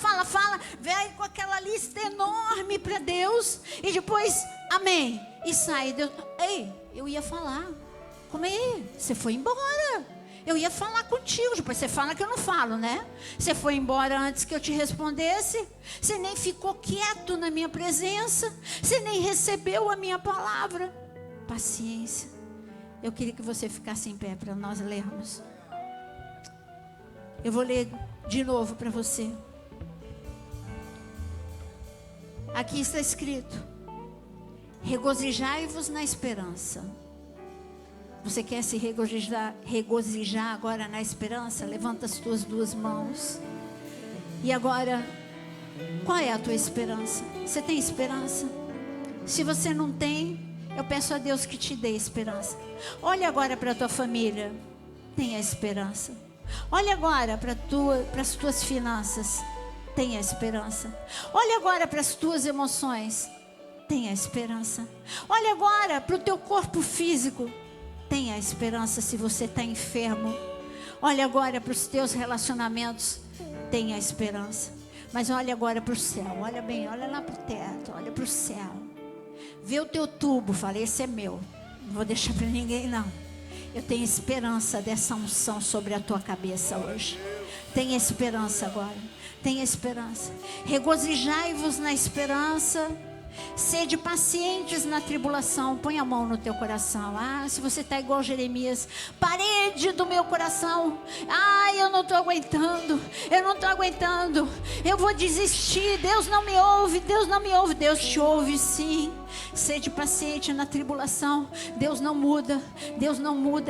vem com aquela lista enorme para Deus, e depois, amém, e sai. Deus, ei, eu ia falar. Como é? Você foi embora. Eu ia falar contigo, depois você fala que eu não falo, né? Você foi embora antes que eu te respondesse. Você nem ficou quieto na minha presença. Você nem recebeu a minha palavra. Paciência. Eu queria que você ficasse em pé para nós lermos. Eu vou ler de novo para você. Aqui está escrito: regozijai-vos na esperança. Você quer se regozijar agora na esperança? Levanta as tuas duas mãos. E agora, qual é a tua esperança? Você tem esperança? Se você não tem, eu peço a Deus que te dê esperança. Olha agora para a tua família. Tenha esperança. Olha agora para as tuas finanças. Tenha esperança. Olha agora para as tuas emoções. Tenha esperança. Olha agora para o teu corpo físico. Tenha esperança se você está enfermo. Olha agora para os teus relacionamentos. Tenha esperança. Mas olha agora para o céu. Olha bem, olha lá para o teto. Olha para o céu. Vê o teu tubo. Fala: esse é meu. Não vou deixar para ninguém não. Eu tenho esperança dessa unção sobre a tua cabeça hoje. Tenha esperança agora. Tenha esperança. Regozijai-vos na esperança. Sede pacientes na tribulação. Põe a mão no teu coração. Se você está igual Jeremias: parede do meu coração. Eu não estou aguentando. Eu vou desistir. Deus não me ouve. Deus te ouve sim. Sede paciente na tribulação. Deus não muda.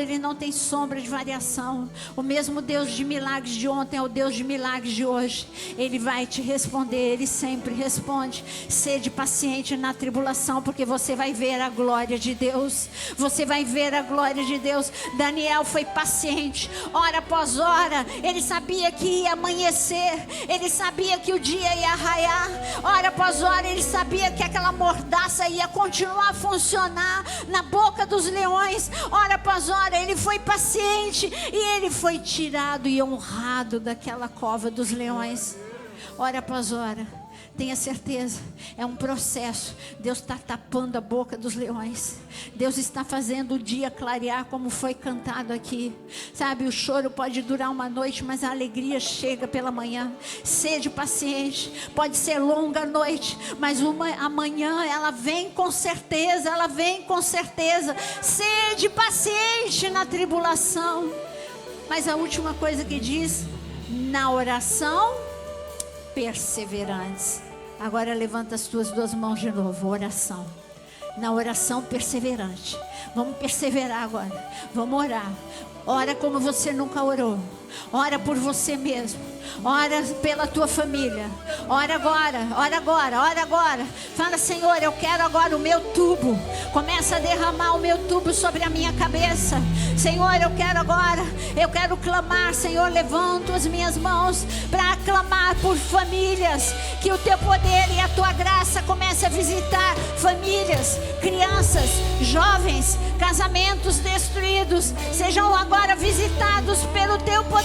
Ele não tem sombra de variação. O mesmo Deus de milagres de ontem é o Deus de milagres de hoje. Ele vai te responder. Ele sempre responde. Sede paciente na tribulação, porque você vai ver a glória de Deus. Daniel foi paciente, hora após hora. Ele sabia que ia amanhecer. Ele sabia que o dia ia raiar. Hora após hora ele sabia que aquela mordaça ia continuar a funcionar na boca dos leões. Hora após hora ele foi paciente, e ele foi tirado e honrado daquela cova dos leões. Hora após hora. Tenha certeza, é um processo. Deus está tapando a boca dos leões. Deus está fazendo o dia clarear, como foi cantado aqui. Sabe, o choro pode durar uma noite, mas a alegria chega pela manhã. Sede paciente. Pode ser longa a noite, mas amanhã ela vem com certeza. Sede paciente na tribulação. Mas a última coisa que diz: na oração perseverantes. Agora levanta as tuas duas mãos de novo. Oração. Na oração perseverante. Vamos perseverar agora. Vamos orar. Ora como você nunca orou. Ora por você mesmo. Ora pela tua família. Ora agora. Fala: Senhor, eu quero agora o meu tubo. Começa a derramar o meu tubo sobre a minha cabeça. Senhor, eu quero clamar. Senhor, levanto as minhas mãos para clamar por famílias. Que o teu poder e a tua graça comece a visitar famílias, crianças, jovens, casamentos destruídos. Sejam agora visitados pelo teu poder.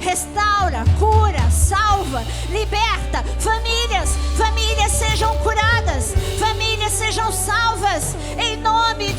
Restaura, cura, salva, liberta. Famílias sejam curadas.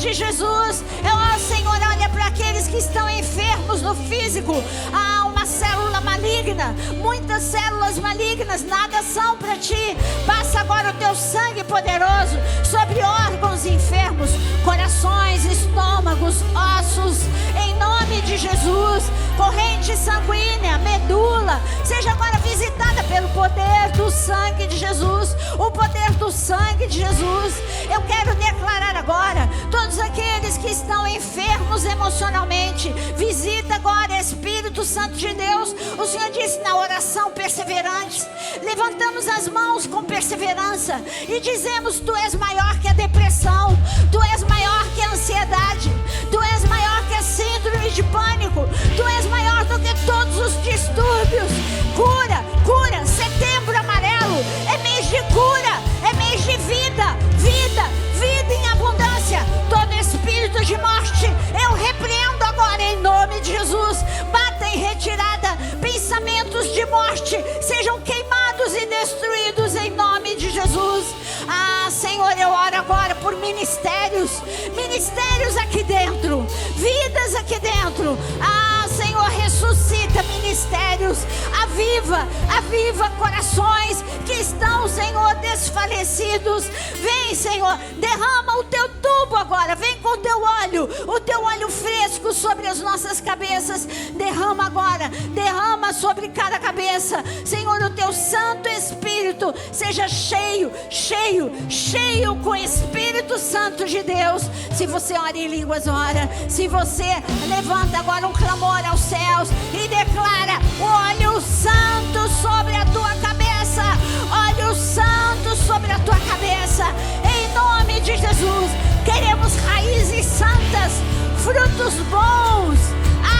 de Jesus. Eu, Senhor, olha para aqueles que estão enfermos no físico. Há uma célula maligna, muitas células malignas, nada são para ti. Passa agora o teu sangue poderoso sobre órgãos enfermos, corações, estômagos, ossos, em nome de Jesus. Corrente sanguínea, medula, seja agora visitada pelo poder do sangue de Jesus. O poder do sangue de Jesus. Eu quero declarar agora, todos aqueles que estão enfermos emocionalmente, visita agora, Espírito Santo de Deus. O Senhor disse na oração perseverante, levantamos as mãos com perseverança e dizemos: Tu és maior que a depressão, Tu és maior que a ansiedade, Tu és maior que a síndrome de pânico, Tu és maior do que todos os distúrbios. Cura, cura, setembro amarelo é mês de cura, é mês de vida, vida, vida em abundância. Todo espírito de morte eu repreendo agora em nome de Jesus. Bata em retirada, pensamentos de morte sejam queimados e destruídos em nome de Jesus. Ah, Senhor, eu oro agora por ministérios, ministérios aqui dentro, vidas aqui dentro. Ah, Senhor, ressuscita ministérios, aviva, aviva corações que estão, Senhor, desfalecidos. Vem, Senhor, derrama o teu tubo agora, vem com o teu óleo fresco sobre as nossas cabeças. Derrama agora, derrama sobre cada cabeça, Senhor, o teu Santo Espírito seja cheio, cheio, cheio com o Espírito Santo de Deus. Se você ora em línguas, ora. Se você levanta agora um clamor aos céus e declara: óleo santo sobre a tua cabeça, óleo santo sobre a tua cabeça, em nome de Jesus. Queremos raízes santas, frutos bons,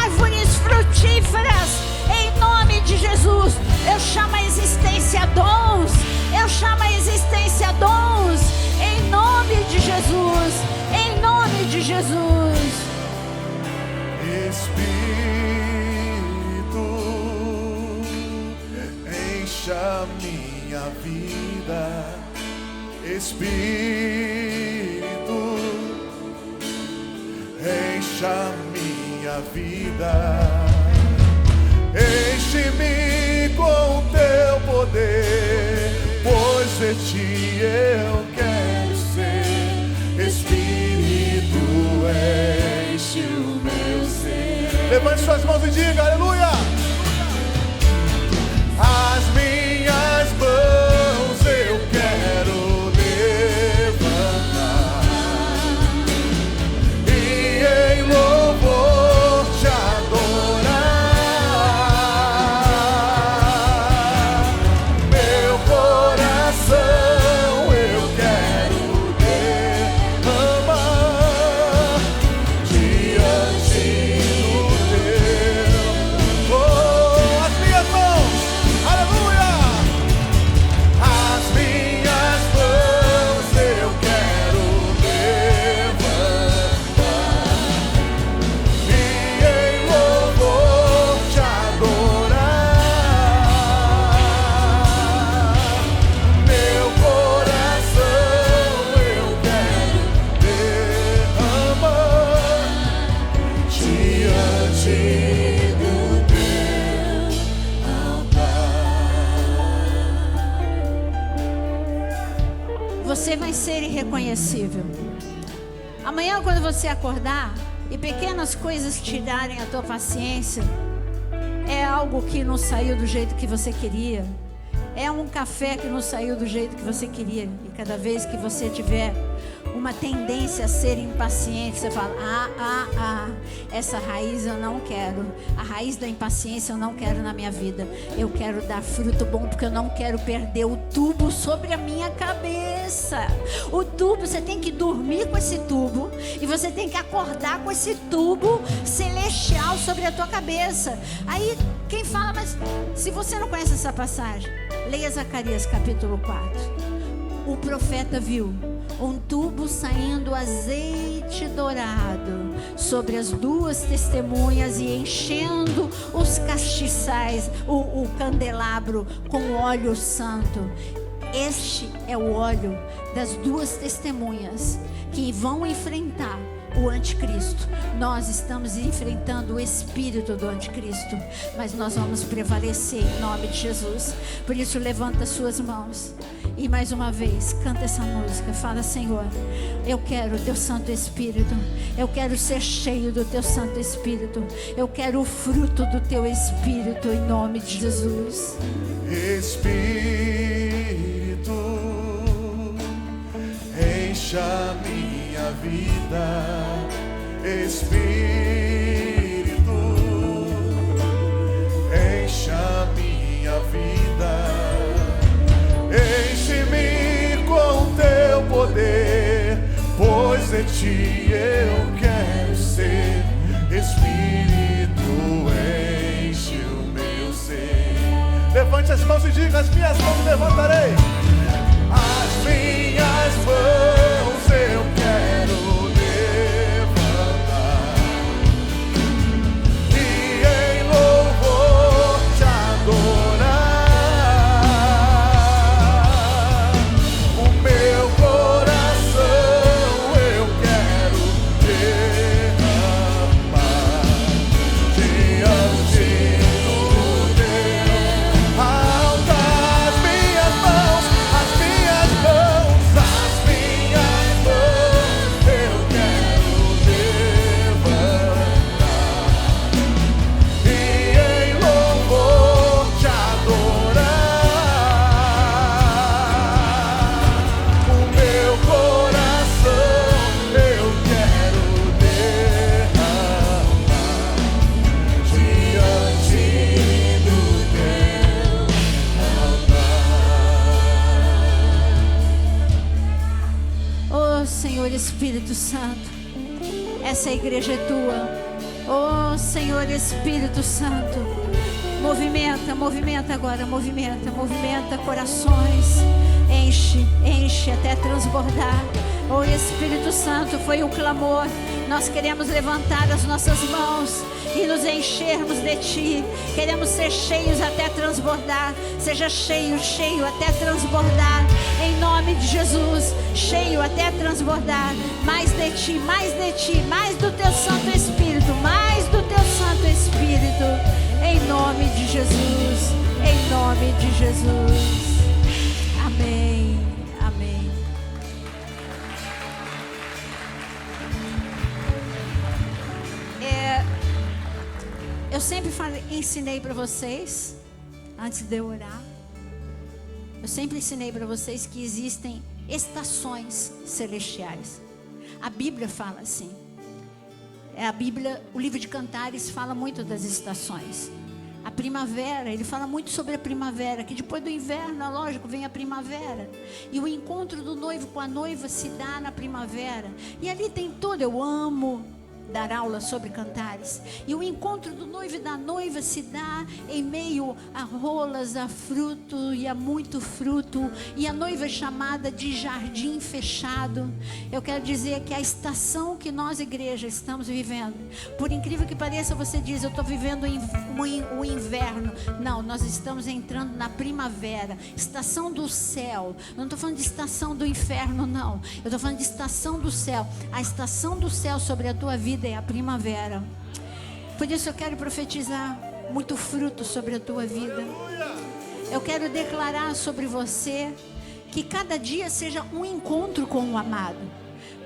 árvores frutíferas, em nome de Jesus. Eu chamo a existência dons, eu chamo a existência dons, em nome de Jesus, em nome de Jesus. Espírito, encha minha vida. Espírito, encha minha vida. Enche-me com teu poder, pois de ti eu quero ser. Espírito, enche o meu ser. Levante suas mãos e diga: aleluia. As minhas mãos eu quero levantar e em louvor te adorar. Meu coração eu quero derramar diante do teu. Oh, as minhas mãos, aleluia. As minhas mãos eu quero levantar e em louvor te adorar. Meu coração eu quero derramar diante do teu altar. Você vai ser irreconhecível. Amanhã, quando você acordar e pequenas coisas tirarem a tua paciência, é algo que não saiu do jeito que você queria, é um café que não saiu do jeito que você queria, e cada vez que você tiver uma tendência a ser impaciente, você fala: essa raiz eu não quero, a raiz da impaciência eu não quero na minha vida. Eu quero dar fruto bom, porque eu não quero perder o tubo sobre a minha cabeça. O tubo, você tem que dormir com esse tubo, e você tem que acordar com esse tubo celestial sobre a tua cabeça. Aí quem fala: mas se você não conhece essa passagem, leia Zacarias capítulo 4. O profeta viu um tubo saindo azeite dourado sobre as duas testemunhas e enchendo os castiçais, o candelabro com óleo santo. Este é o óleo das duas testemunhas que vão enfrentar o anticristo. Nós estamos enfrentando o espírito do anticristo, mas nós vamos prevalecer em nome de Jesus. Por isso, levanta as suas mãos e mais uma vez canta essa música. Fala: Senhor, eu quero o teu Santo Espírito, eu quero ser cheio do teu Santo Espírito, eu quero o fruto do teu Espírito em nome de Jesus. Espírito, encha minha vida. Espírito, encha minha vida. Enche-me com teu poder, pois de ti eu quero ser. Espírito, enche o meu ser. Levante as mãos e diga: as minhas mãos levantarei. As minhas mãos eu quero levantar e em louvor te adorar. O meu coração eu quero derramar diante do teu altar. As minhas mãos eu quero levantar e em louvor te adorar. O meu coração eu quero derramar diante do teu altar. Oh Senhor Espírito Santo, essa igreja é tua. Oh Senhor Espírito Santo, movimenta, movimenta agora, movimenta, movimenta corações, enche, enche até transbordar. Oh Espírito Santo, foi um clamor. Nós queremos levantar as nossas mãos e nos enchermos de ti. Queremos ser cheios até transbordar. Seja cheio, cheio até transbordar, em nome de Jesus. Cheio até transbordar. Mais de ti, mais de ti, mais do teu Santo Espírito, mais do teu Santo Espírito, em nome de Jesus, em nome de Jesus. Amém, amém. Eu sempre ensinei para vocês, antes de eu orar, eu sempre ensinei para vocês que existem estações celestiais. A Bíblia fala assim. A Bíblia, o livro de Cantares fala muito das estações. A primavera, ele fala muito sobre a primavera, que depois do inverno, lógico, vem a primavera. E o encontro do noivo com a noiva se dá na primavera. E ali tem tudo. Eu amo dar aula sobre Cantares. E o encontro do noivo e da noiva se dá em meio a rolas, a fruto e a muito fruto. E a noiva é chamada de jardim fechado. Eu quero dizer que a estação que nós, igreja, estamos vivendo, por incrível que pareça, você diz: eu estou vivendo o inverno. Não, nós estamos entrando na primavera, estação do céu. Eu não estou falando de estação do inferno, não. Eu estou falando de estação do céu. A estação do céu sobre a tua vida é a primavera. Por isso eu quero profetizar muito fruto sobre a tua vida. Eu quero declarar sobre você que cada dia seja um encontro com o amado.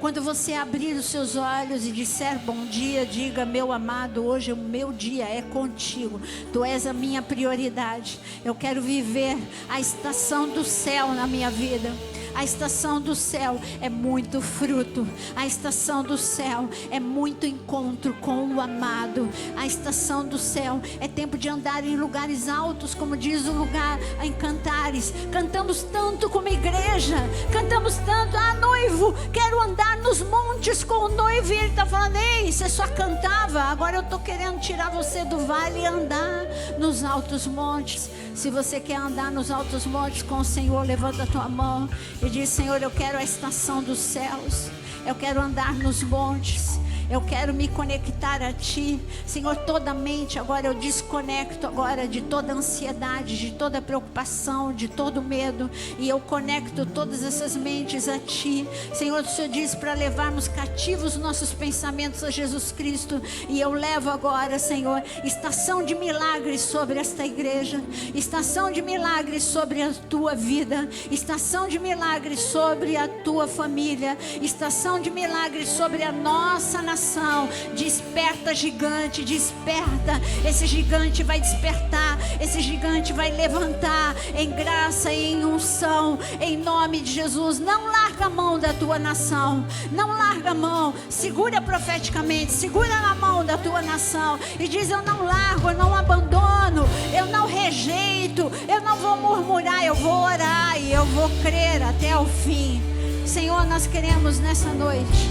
Quando você abrir os seus olhos e disser bom dia, diga: meu amado, hoje o meu dia é contigo. Tu és a minha prioridade. Eu quero viver a estação do céu na minha vida. A estação do céu é muito fruto. A estação do céu é muito encontro com o amado. A estação do céu é tempo de andar em lugares altos, como diz o lugar em Cantares. Cantamos tanto como igreja, cantamos tanto: ah, noivo, quero andar nos montes com o noivo. E ele está falando: ei, você só cantava, agora eu estou querendo tirar você do vale e andar nos altos montes. Se você quer andar nos altos montes com o Senhor, levanta a tua mão e diz: Senhor, eu quero a estação dos céus. Eu quero andar nos montes. Eu quero me conectar a Ti. Senhor, toda mente agora eu desconecto agora de toda ansiedade, de toda preocupação, de todo medo. E eu conecto todas essas mentes a Ti. Senhor, o Senhor diz para levarmos cativos nossos pensamentos a Jesus Cristo. E eu levo agora, Senhor, estação de milagres sobre esta igreja. Estação de milagres sobre a Tua vida. Estação de milagres sobre a Tua família. Estação de milagres sobre a nossa nação. Desperta, gigante, desperta. Esse gigante vai despertar. Esse gigante vai levantar em graça e em unção, em nome de Jesus. Não larga a mão da tua nação. Não larga a mão. Segura profeticamente. Segura na mão da tua nação e diz: eu não largo, eu não abandono, eu não rejeito, eu não vou murmurar, eu vou orar e eu vou crer até o fim. Senhor, nós queremos nessa noite,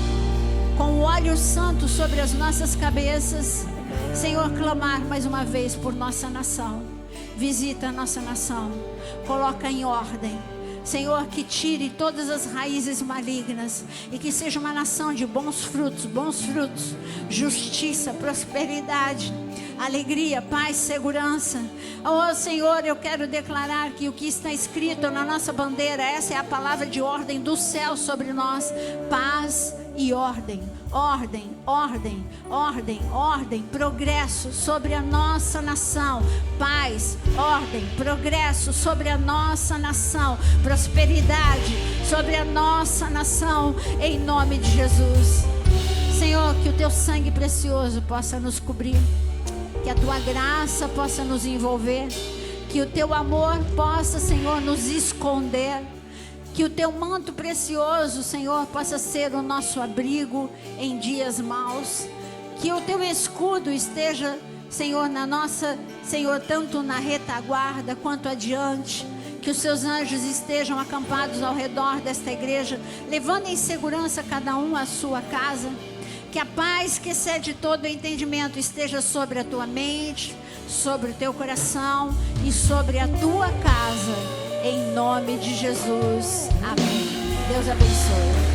com o óleo santo sobre as nossas cabeças, Senhor, clamar mais uma vez por nossa nação. Visita a nossa nação, coloca em ordem, Senhor, que tire todas as raízes malignas e que seja uma nação de bons frutos, justiça, prosperidade, alegria, paz, segurança. Oh Senhor, eu quero declarar que o que está escrito na nossa bandeira, essa é a palavra de ordem do céu sobre nós: paz e ordem, ordem, ordem, ordem, ordem, progresso sobre a nossa nação, paz, ordem, progresso sobre a nossa nação, prosperidade sobre a nossa nação, em nome de Jesus. Senhor, que o Teu sangue precioso possa nos cobrir, que a Tua graça possa nos envolver, que o Teu amor possa, Senhor, nos esconder, que o Teu manto precioso, Senhor, possa ser o nosso abrigo em dias maus, que o Teu escudo esteja, Senhor, na nossa, Senhor, tanto na retaguarda quanto adiante, que os Seus anjos estejam acampados ao redor desta igreja, levando em segurança cada um à sua casa. Que a paz que excede todo o entendimento esteja sobre a tua mente, sobre o teu coração e sobre a tua casa, em nome de Jesus. Amém. Deus abençoe.